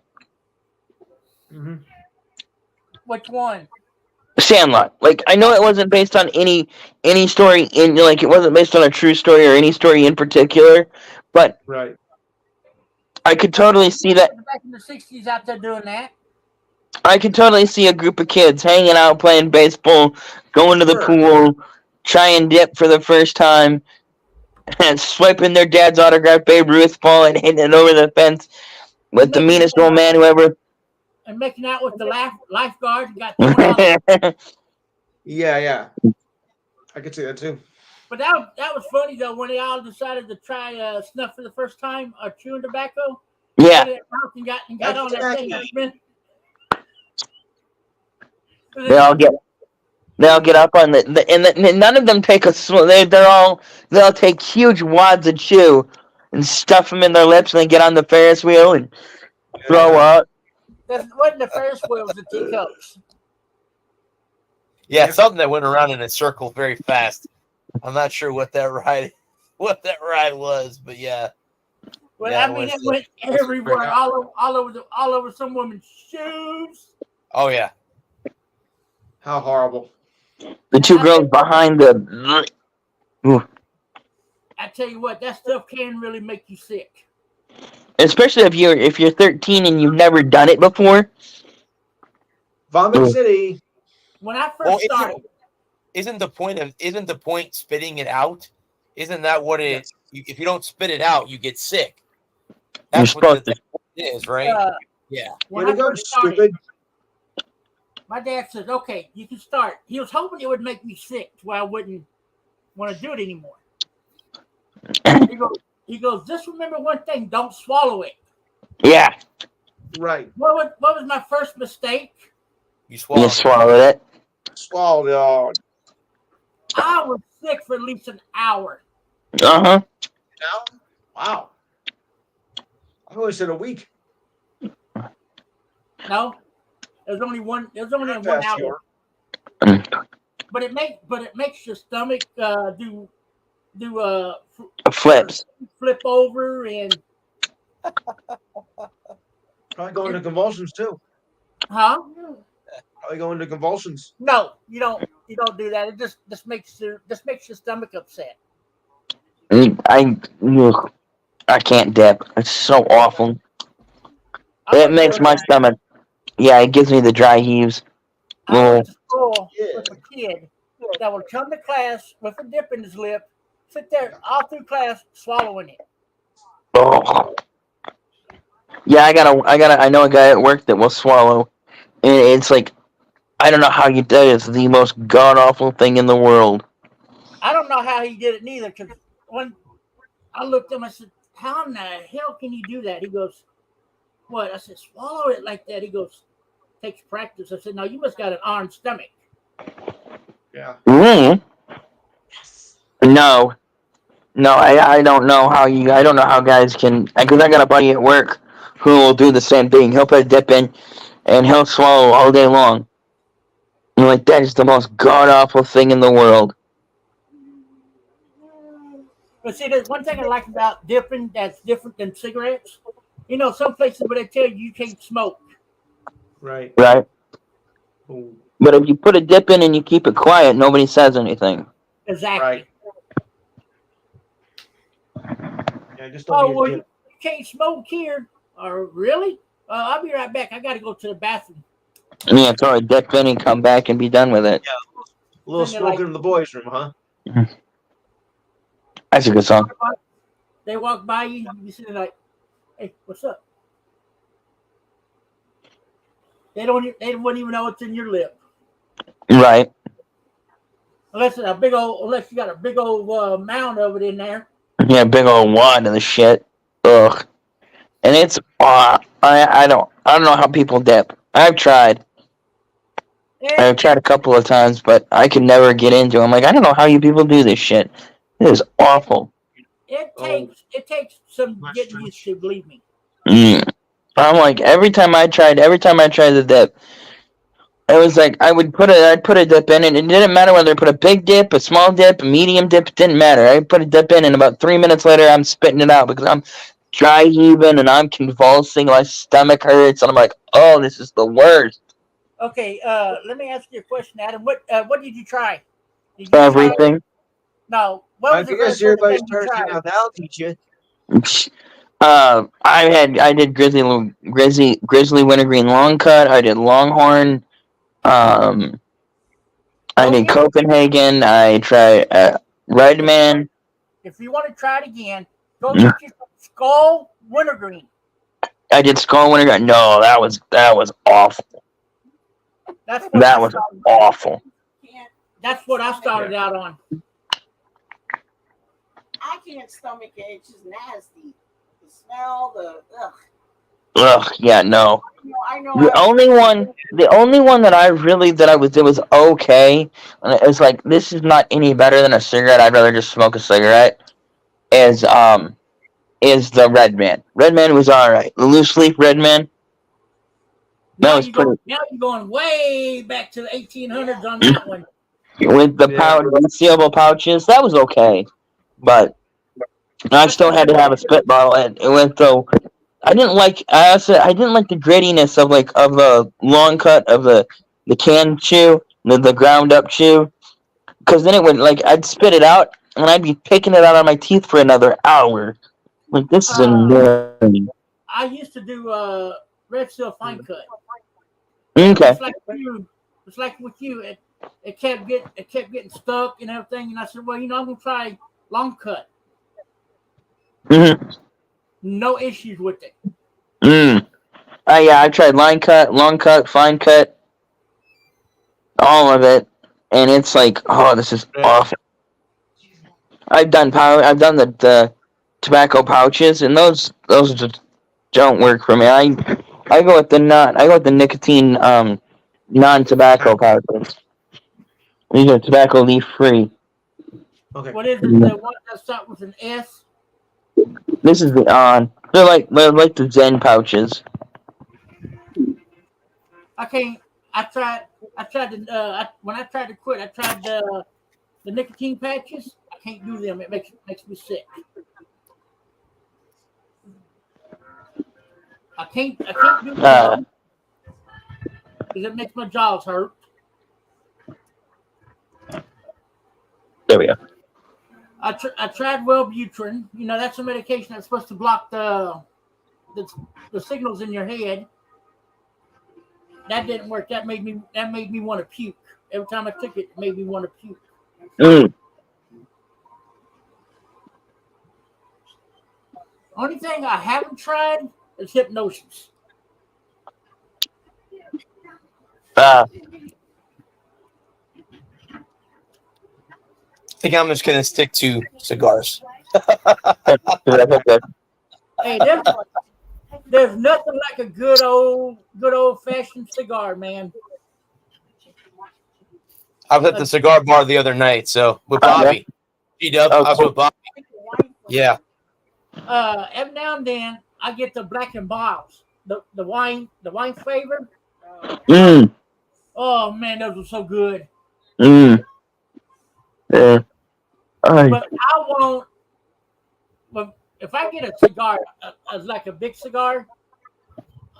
Mm-hmm. Which one? Sandlot. Like, I know it wasn't based on any story in, like, it wasn't based on a true story or any story in particular, but Right. I could totally see that. Back in the '60s, out there doing that. I could totally see a group of kids hanging out, playing baseball, going to the pool, trying dip for the first time, and swiping their dad's autographed Babe Ruth ball and hitting it over the fence with the meanest old man who ever. And making out with the lifeguard who got thrown out. Yeah. I could see that too. But that was funny though when they all decided to try snuff for the first time or chewing tobacco. Yeah. And got on that thing. They all get up on and none of them take a they'll take huge wads of chew and stuff them in their lips and then get on the Ferris wheel and throw up. That wasn't the Ferris wheel, it was the teacups. Yeah, something that went around in a circle very fast. I'm not sure what that ride was, but yeah. Well, yeah, it went everywhere, all over some women's shoes. Oh yeah. How horrible. The two girls behind the. I tell you what, that stuff can really make you sick. especially if you're 13 and you've never done it before. Vomit Mm. City. When I first Well, started, isn't the point spitting it out? Isn't that what it? Yes. If you don't spit it out, you get sick. You're That's what supposed to. the point is, right? Yeah. when Way I to go, first started, stupid. my dad said, "Okay, you can start." He was hoping it would make me sick, to where I wouldn't want to do it anymore. He goes, just remember one thing: don't swallow it. Yeah, Right. What was my first mistake? You swallow. you swallowed it. Swallowed it all. I was sick for at least an hour. Uh-huh. Now? Wow. I always said a week. No, it was only one. It was only Not 1 fast, hour. York. But it makes your stomach do Flips. flip over and Probably go into convulsions too. huh? Probably go into convulsions. No, you don't do that. It just makes your stomach upset. I can't dip. It's so awful. I It went makes to- my stomach. Yeah, it gives me the dry heaves. I went to school Yeah. with a kid that would come to class with a dip in his lip, sit there all through class swallowing it. Oh. Yeah, I know a guy at work that will swallow. And it's like, I don't know how you do it. It's the most god awful thing in the world. I don't know how he did it neither, because when I looked at him, I said, "How in the hell can you do that?" He goes, "What?" I said, "Swallow it like that." He goes, "Takes practice." I said, "No, you must got an iron stomach." Yeah. No, I don't know how I don't know how guys can, because I got a buddy at work who will do the same thing. He'll put a dip in, and he'll swallow all day long. And like, that is the most god awful thing in the world. But see, there's one thing I like about dipping that's different than cigarettes. You know, some places where they tell you can't smoke. Right. Right? Ooh. But if you put a dip in and you keep it quiet, nobody says anything. Exactly. Right. Yeah, just don't Oh, be a well, dip. you can't smoke here. Or really? I'll be right back. I got to go to the bathroom. And yeah, throw a dip in and come back and be done with it. A little Then they're smoking like- in the boys' room, huh? That's a good song. They walk by you, you sit there like, "Hey, what's up?" They wouldn't even know what's in your lip. Right. Unless you got a big old mound of it in there. Yeah, big old wad of the shit. Ugh. And it's I don't know how people dip. I've tried a couple of times, but I could never get into it. I'm like, I don't know how you people do this shit. It is awful. It takes some Much getting stretch. used to, believe me. I'm like, every time I tried the dip, it was like I'd put a dip in, and it didn't matter whether I put a big dip, a small dip, a medium dip. It didn't matter. I put a dip in, and about 3 minutes later, I'm spitting it out because I'm dry heaving and I'm convulsing. My stomach hurts, and I'm like, oh, this is the worst. Okay, let me ask you a question, Adam. What did you try? Did you try- Everything. No. What I was the guess very first everybody's thing you turns tried? out. That'll teach you. I did grizzly wintergreen long cut. I did longhorn. I did Copenhagen. I tried Redman. If you want to try it again, go get you some Skull Wintergreen. I did skull wintergreen. No, that was awful. That's what That I was started- awful. Can't, That's what I started out on. I can't stomach it. It's just nasty. The smell, ugh. Ugh, yeah, no. I know. The only one that it was okay, and it was like, this is not any better than a cigarette. I'd rather just smoke a cigarette. Is the Redman. Redman was alright. The loose leaf Redman. That was pretty. Now you're going way back to the 1800s on that one. With the Yeah. sealable pouches, that was okay, but I still had to have a spit bottle, and it went though. I didn't like the grittiness of the long cut of the canned chew, the ground up chew, because then it would I'd spit it out and I'd be picking it out of my teeth for another hour. Like, this is annoying. I used to do Red Seal fine cut. Okay. It's like with you. It kept getting stuck and everything. And I said, well, I'm gonna try long cut. Mm-hmm. No issues with it. Yeah, I tried line cut, long cut, fine cut, all of it, and it's like, oh, this is awful. I've done the tobacco pouches, and those just don't work for me. I go with the nicotine non-tobacco pouches. These are tobacco leaf free. Okay. What is it? The one that starts with an S? This is the on. They're like the Zen pouches. I tried when I tried to quit. I tried the nicotine patches. I can't do them. It makes me sick. I can't do them because it makes my jaws hurt. There we go. I tried Wellbutrin. That's a medication that's supposed to block the signals in your head. That didn't work. That made me want to puke. Every time I took it made me want to puke. Only thing I haven't tried is hypnosis. I think I'm just gonna stick to cigars. Hey, there's nothing like a good old fashioned cigar, man. I was at the cigar bar the other night, so with Bobby. G-Dub, I was with Bobby. Yeah. Every now and then I get the Black and Bottles, the wine flavor. Oh man, those are so good. Yeah. But I won't. But if I get a cigar, like a big cigar,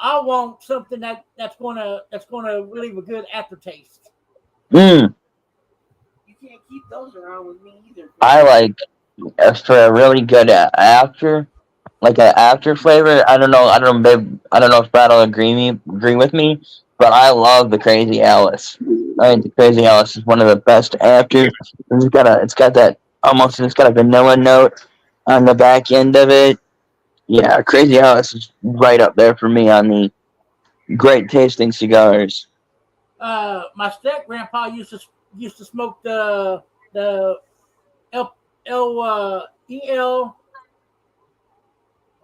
I want something that's gonna leave a good aftertaste. You can't keep those around with me either. I like for a really good after, like an after flavor. I don't know, babe. I don't know if Brad will agree with me, but I love the Crazy Alice. I think the Crazy Alice is one of the best after. It's got a vanilla note on the back end of it. Yeah, Crazy Alice is right up there for me on the great tasting cigars. My step grandpa used to smoke the El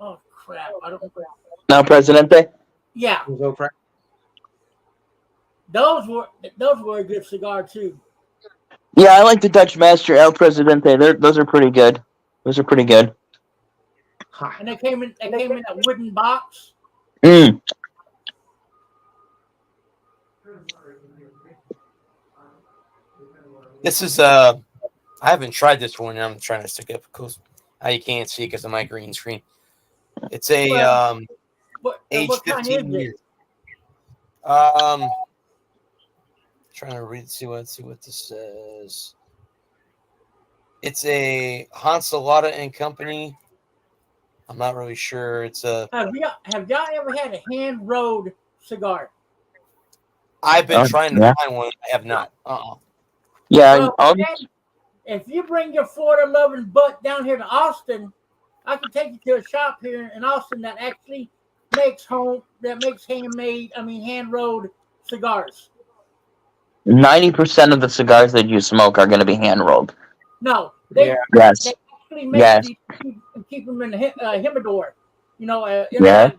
oh crap, I don't know. Now Presidente? Yeah. Those were a good cigar too. Yeah, I like the Dutch Master El Presidente. Those are pretty good. Those are pretty good. And they came in a wooden box. This is I haven't tried this one. I'm trying to stick up close. You can't see because of my green screen. It's a age 15 years. Trying to see what this says. It's a Hansalata and Company. I'm not really sure. It's a. Have y'all ever had a hand rolled cigar? I've been trying to find one. I have not. Yeah. Well, if you bring your Florida loving butt down here to Austin, I can take you to a shop here in Austin that actually makes hand rolled cigars. 90% of the cigars that you smoke are going to be hand rolled. No, they actually make these and keep them in the humidor, in a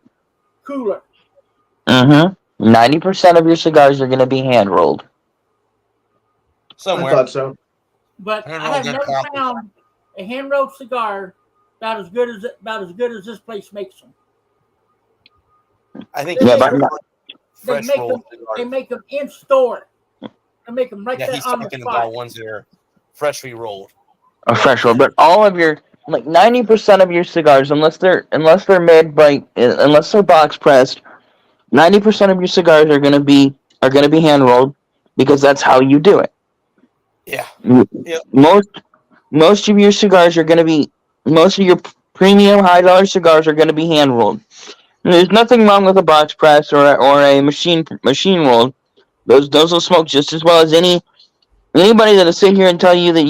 cooler. 90% of your cigars are going to be hand rolled. Somewhere. I thought so. But I have never found a hand rolled cigar about as good as this place makes them. I think they make them in store. They make them right there he's on the talking spot. about ones that are freshly rolled. Fresh rolled, but all of your 90% of your cigars, unless they're box pressed, 90% of your cigars are gonna be hand rolled because that's how you do it. Yeah. Yep. Most of your cigars are gonna be most of your premium high dollar cigars are gonna be hand rolled. There's nothing wrong with a box press or a machine rolled. Those will smoke just as well as anybody that'll sit here and tell you that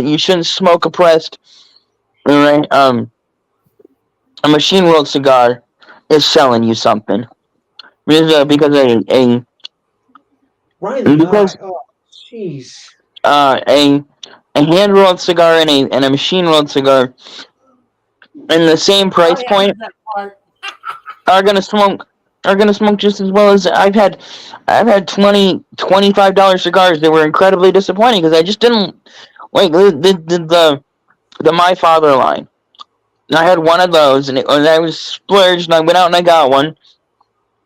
you shouldn't smoke a pressed or a machine rolled cigar is selling you something. Because Right. because Oh, jeez. a hand rolled cigar and a machine rolled cigar in the same price Oh, yeah, I point heard that part. are gonna smoke just as well as I've had $25 cigars that were incredibly disappointing because I just didn't like the My Father line. And I had one of those and I was splurged and I went out and I got one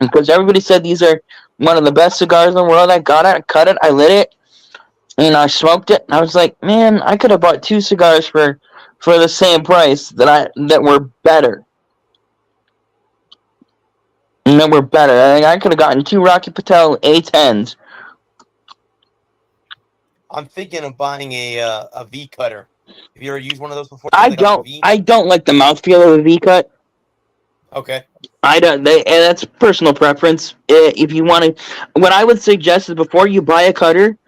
because everybody said these are one of the best cigars in the world. I got it, I cut it, I lit it, and I smoked it. And I was like, man, I could have bought 2 cigars for the same price that were better. And that were better. I could have gotten 2 Rocky Patel A10s. I'm thinking of buying a V cutter. Have you ever used one of those before? I Like a don't V? like the mouthfeel of a V cut. Okay. I don't. And that's personal preference. If you want to, what I would suggest is before you buy a cutter,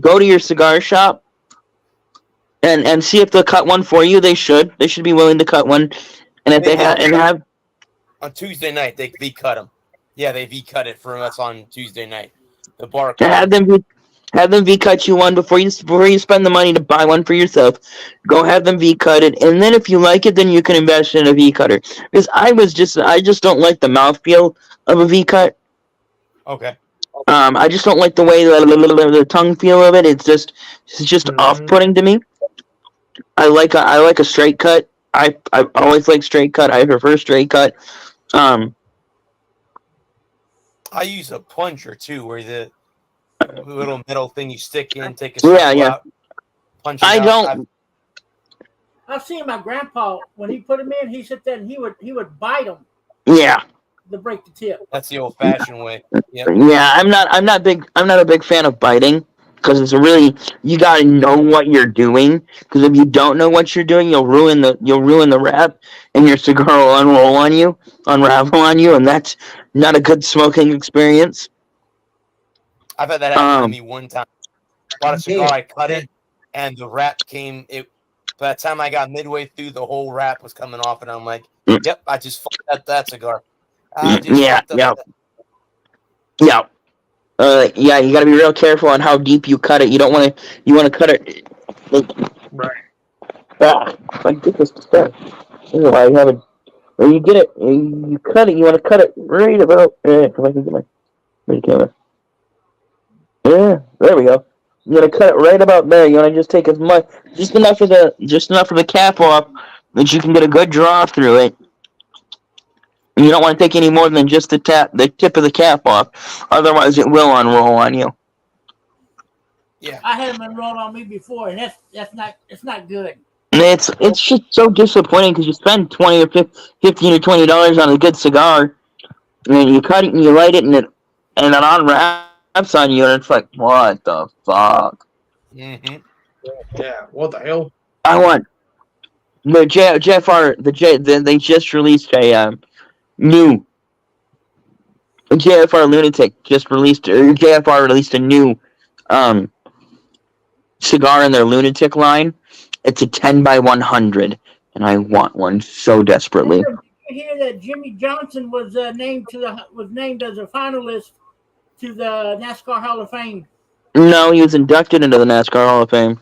go to your cigar shop and see if they'll cut one for you. They should. They should be willing to cut one. And if they have on Tuesday night, they V cut them. Yeah, they V cut it for us on Tuesday night. The bar. have them V cut you one before you spend the money to buy one for yourself. Go have them V cut it, and then if you like it, then you can invest in a V cutter. Because I just don't like the mouthfeel of a V cut. Okay. I just don't like the way the tongue feel of it. It's just off-putting to me. I like a straight cut. I always like straight cut. I prefer straight cut. I use a plunger too, where the little metal thing you stick in, take a out, punch it I out. don't. I've seen my grandpa when he put them in. He sit there and he would bite them Yeah. to break the tip. That's the old-fashioned way. Yep. Yeah, I'm not a big fan of biting because it's you gotta know what you're doing. Because if you don't know what you're doing, you'll ruin the wrap, and your cigar will unravel on you, and that's not a good smoking experience. I've had that happen to me one time. Bought a cigar, I cut it, and the wrap came. By the time I got midway through, the whole wrap was coming off, and I'm like, "Yep, I just fucked up that cigar." Yeah. You got to be real careful on how deep you cut it. You want to cut it. Right. Like this stuff. This is why you have it. When you get it, you cut it. You want to cut it right about. If I can get my camera. Yeah, there we go. You want to cut it right about there. You want to just take just enough of the cap off that you can get a good draw through it. You don't want to take any more than just the tip of the cap off. Otherwise, it will unroll on you. Yeah, I had them unrolled on me before, and it's not good. It's just so disappointing because you spend $20 or $15 or $20 on a good cigar, and then you cut it and you light it and it unwraps on you, and it's like, what the fuck? Mm-hmm. Yeah. What the hell? I want the JFR. They just released a new JFR Lunatic. JFR released a new cigar in their Lunatic line. It's a 10x100, and I want one so desperately. Did you hear that Jimmy Johnson was named as a finalist to the NASCAR Hall of Fame? No, he was inducted into the NASCAR Hall of Fame.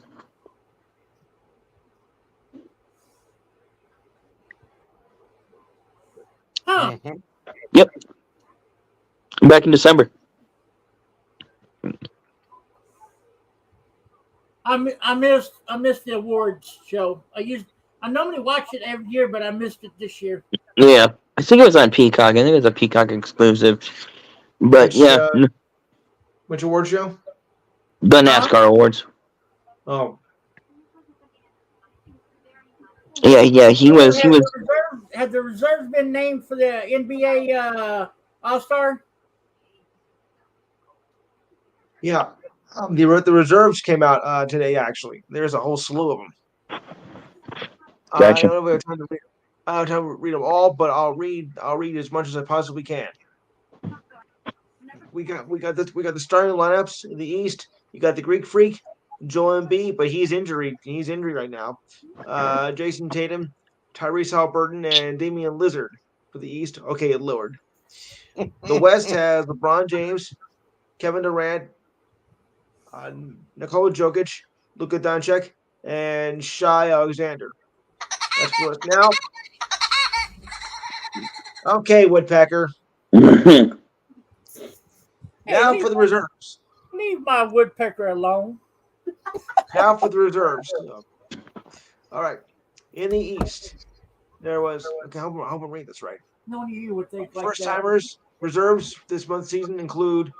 Huh. Mm-hmm. Yep. Back in December. I missed the awards show. I normally watch it every year, but I missed it this year. Yeah, I think it was on Peacock. I think it was a Peacock exclusive. But Which award show? The NASCAR awards. Oh. Yeah. He was. Have the reserves been named for the NBA All-Star? Yeah. The reserves came out today, actually. There's a whole slew of them. Gotcha. I don't know if we have time to read. I don't have time to read them all, but I'll read as much as I possibly can. We got the starting lineups in the East. You got the Greek Freak, Joel Embiid, but he's injured. He's injured right now. Jason Tatum, Tyrese Halliburton, and Damian Lillard for the East. Okay, Lillard. The West has LeBron James, Kevin Durant, Nikola Jokic, Luka Doncic, and Shai Alexander. That's for us now. Okay, Woodpecker. Now for the reserves. Leave my woodpecker alone. Now for the reserves. All right. In the East, there was. Okay, how am I read this right? None of you would think like First that. timers reserves this month's season include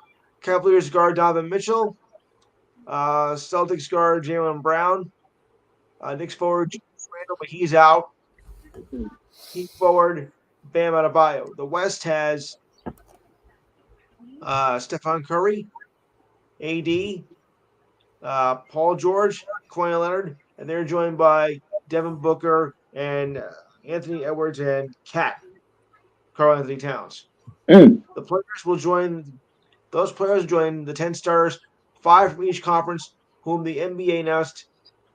Cavaliers guard Donovan Mitchell, Celtics guard Jaylen Brown, Knicks forward Julius Randle, but he's out. Heat forward Bam Adebayo. The West has Stephon Curry, AD, Paul George, Kawhi Leonard, and they're joined by Devin Booker and Anthony Edwards and Karl Anthony Towns. Mm. The players will join. Those players join the 10 stars, 5 from each conference, whom the NBA announced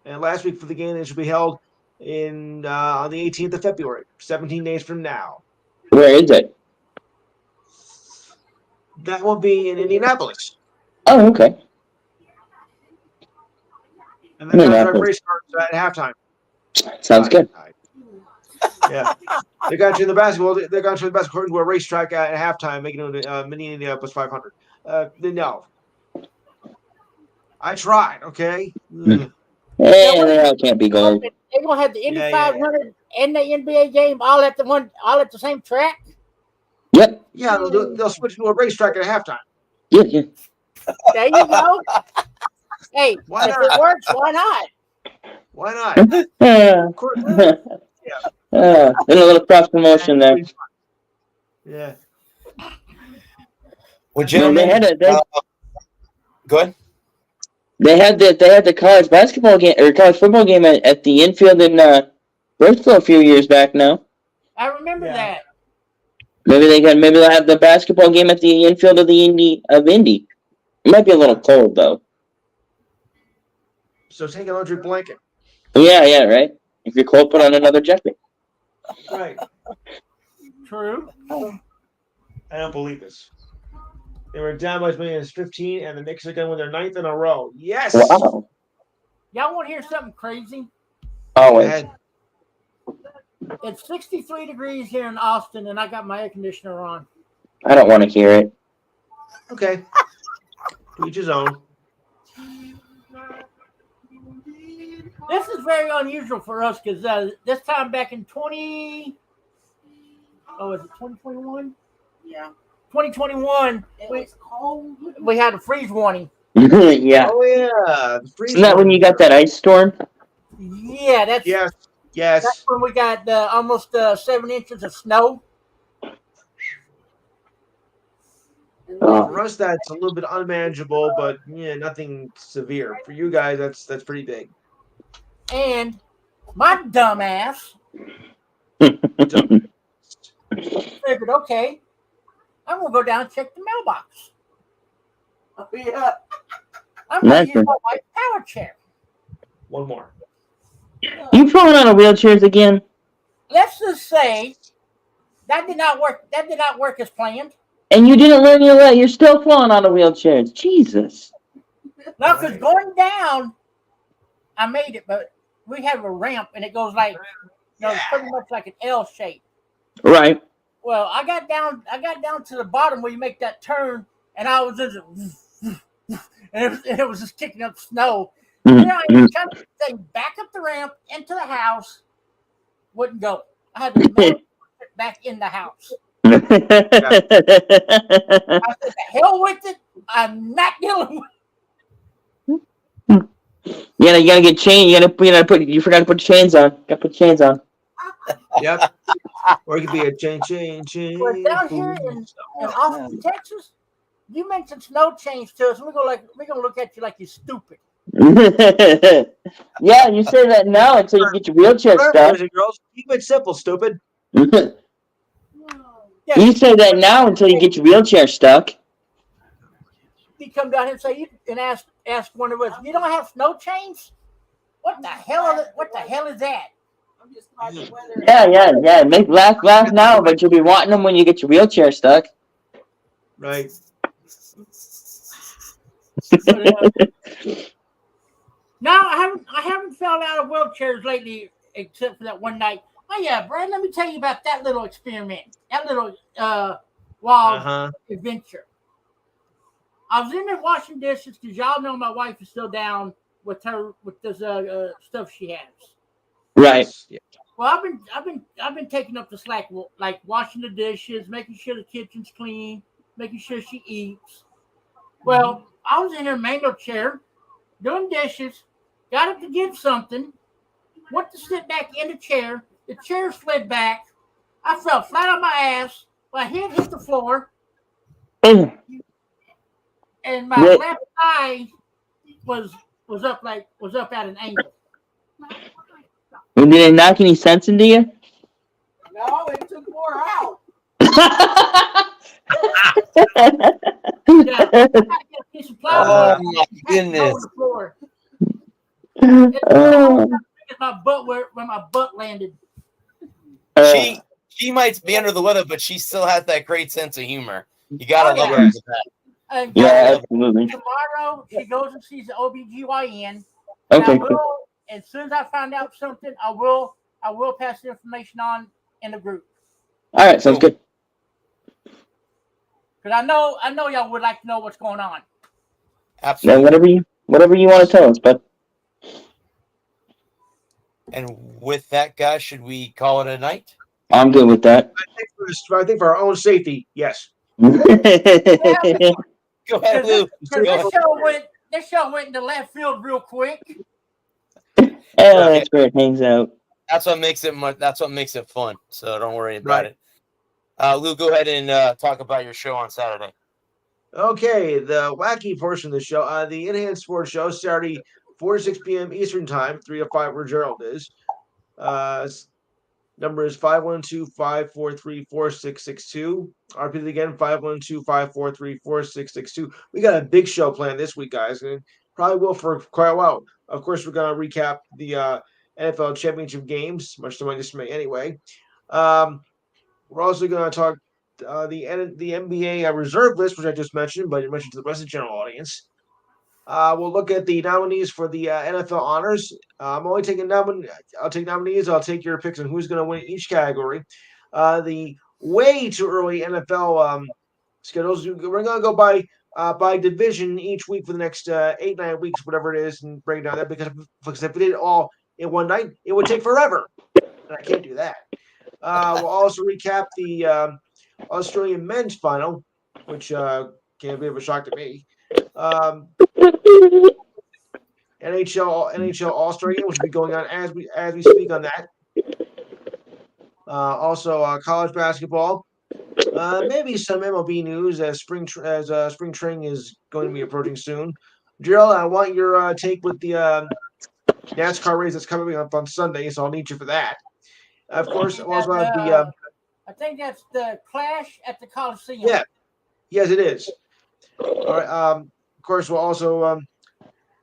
and last week for the game that should be held in on the 18th of February, 17 days from now. Where is it? That will be in Indianapolis. Oh, okay. And the contract race starts at halftime. Sounds good. Yeah. They got you in the basketball. They got you in the basketball to a racetrack at halftime, making it mini Indianapolis 500. No. I tried, okay? That can't be gold. They're gonna have the Indy 500 and the NBA game all at the same track. Yep. Yeah, they'll switch to a racetrack at halftime. Yeah. There you go. Hey, Why if not? it works, why not? Why not? Of course. And a little cross promotion there. Yeah. Well, gentlemen, go ahead. They had the college basketball game or college football game at the infield in Bristol a few years back now. I remember that. Maybe they'll have the basketball game at the infield of the Indy. It might be a little cold though. So take an electric blanket. Yeah, right. If you're cold, put on another jacket. Right. True. I don't believe this. They were down by as many as 15, and the Knicks are going to win their 9th in a row. Yes. Wow. Y'all want to hear something crazy? Always. It's 63 degrees here in Austin, and I got my air conditioner on. I don't want to hear it. Okay. To each his own. This is very unusual for us because this time back in 2021? Yeah. 2021, It was cold. we had a freeze warning. Yeah. Oh, yeah. Isn't that when you got that ice storm? Yeah, that's Yes. when we got almost 7 inches of snow. For us, that's a little bit unmanageable, but nothing severe. For you guys, that's pretty big. And my dumbass figured, okay, I'm going to go down and check the mailbox. Oh, yeah. I'm going to use my wife's power chair. One more. You falling out of wheelchairs again? Let's just say that did not work. That did not work as planned. And you didn't learn your way. You're still falling out of wheelchairs. Jesus. No, because going down, I made it, but we have a ramp and it goes like, it's pretty much like an L shape. Right. Well, I got down to the bottom where you make that turn, and I was just, and it was just kicking up snow. Mm-hmm. Here I am trying to thing back up the ramp into the house, wouldn't go. I had to push it back in the house. I said, the hell with it. I'm not dealing with it. Yeah, you gotta get chain. You forgot to put chains on. Gotta put chains on. Yep. Or it could be a chain. Well, down here in Austin, Texas, you mentioned snow chains to us, and we're gonna look at you like you're stupid. Yeah, you say that now until you get your wheelchair Remember, stuck. boys and girls, keep it simple, stupid. You Yeah, say that now until you get your wheelchair stuck. he come down here and say and ask one of us, you don't have snow chains? What the hell is that? I'm just glad the weather. Yeah. Make laugh now, but you'll be wanting them when you get your wheelchair stuck. Right. But, no, I haven't fell out of wheelchairs lately, except for that one night. Oh yeah, Brad, let me tell you about that little experiment, that little wild adventure. I was in there washing dishes because y'all know my wife is still down with this stuff she has. Right. Yeah. Well, I've been taking up the slack, like washing the dishes, making sure the kitchen's clean, making sure she eats. Well, I was in her manual chair doing dishes, got up to get something, went to sit back in the chair slid back. I fell flat on my ass. My head hit the floor, and my What? left eye was up at an angle. Did it knock any sense into you? No, it took more out. Yeah, I got a piece of plywood. Oh my goodness. On the floor. Oh. It's my butt where my butt landed. She might be under the weather, but she still has that great sense of humor. You gotta love her Yes. for that. Yeah, absolutely. Tomorrow she goes and sees the OBGYN. Okay, And cool. as soon as I find out something, I will pass the information on in the group. All right, sounds good. Because I know y'all would like to know what's going on. Yeah, Absolutely. whatever you want to tell us, but And with that, guys, should we call it a night? I'm good with that. I think for our own safety, yes. Go ahead, Lou. This show went into left field real quick. That's where it hangs out. That's what makes it fun. So don't worry about Right. it. Lou, go ahead and talk about your show on Saturday. Okay, the wacky portion of the show, the Enhanced Sports Show, Saturday, 4 to 6 p.m. Eastern Time, 3 to 5 where Gerald is. Number is 512-543-4662. I'll repeat it again, 512-543-4662. We got a big show planned this week, guys, and probably will for quite a while. Of course, we're going to recap the NFL championship games, much to my dismay anyway. We're also going to talk the NBA reserve list, which I just mentioned, but you mentioned to the rest of the general audience. We'll look at the nominees for the NFL honors. I'm only taking I'll take nominees. I'll take your picks on who's going to win each category. The way too early NFL schedules. We're going to go by division each week for the next 8-9 weeks, whatever it is, and break it down that because if we did it all in one night, it would take forever, and I can't do that. We'll also recap the Australian men's final, which came a bit of a shock to me. NHL All-Star Game, which will be going on as we speak on that. Also, college basketball. Maybe some MLB news as spring training is going to be approaching soon. Gerald, I want your take with the NASCAR race that's coming up on Sunday, so I'll need you for that. Of course, also have the. I think that's the Clash at the Coliseum. Yeah, yes, it is. All right. Of course, we'll also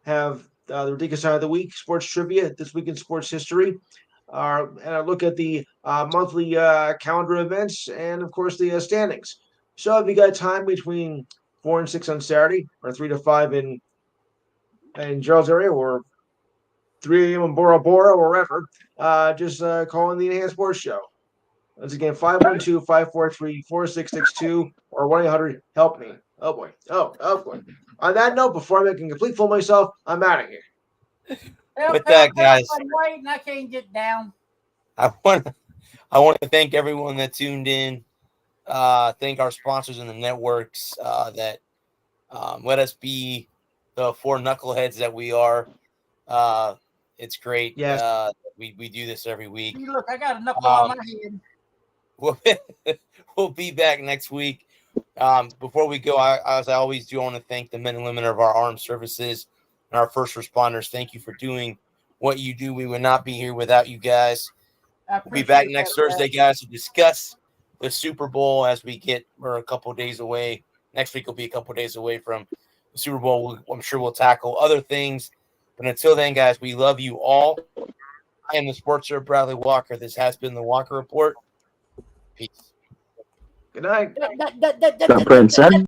have the ridiculous side of the week, sports trivia this week in sports history, and a look at the monthly calendar events, and of course the standings. So if you got time between 4 and 6 on Saturday, or 3 to 5 in Gerald's area, or 3 a.m. in Bora Bora, or wherever, just call in the Enhanced Sports Show. Once again, 512-543-4662 or 1-800-HELP-ME. Oh boy. Oh boy. On that note, before I make a complete fool of myself, I'm out of here. With that, guys, I'm waiting. I can't get down. I want to thank everyone that tuned in. Thank our sponsors and the networks that let us be the 4 knuckleheads that we are. It's great. Yes. We do this every week. See, look, I got a knuckle on my head. We'll be back next week. Before we go, as I always do, I want to thank the men and women of our armed services and our first responders. Thank you for doing what you do. We would not be here without you guys. We'll be back next Thursday, guys, to discuss the Super Bowl as we're a couple days away. Next week will be a couple days away from the Super Bowl. I'm sure we'll tackle other things. But until then, guys, we love you all. I am the sports sir, Bradley Walker. This has been the Walker Report. Peace. Good night. Prince,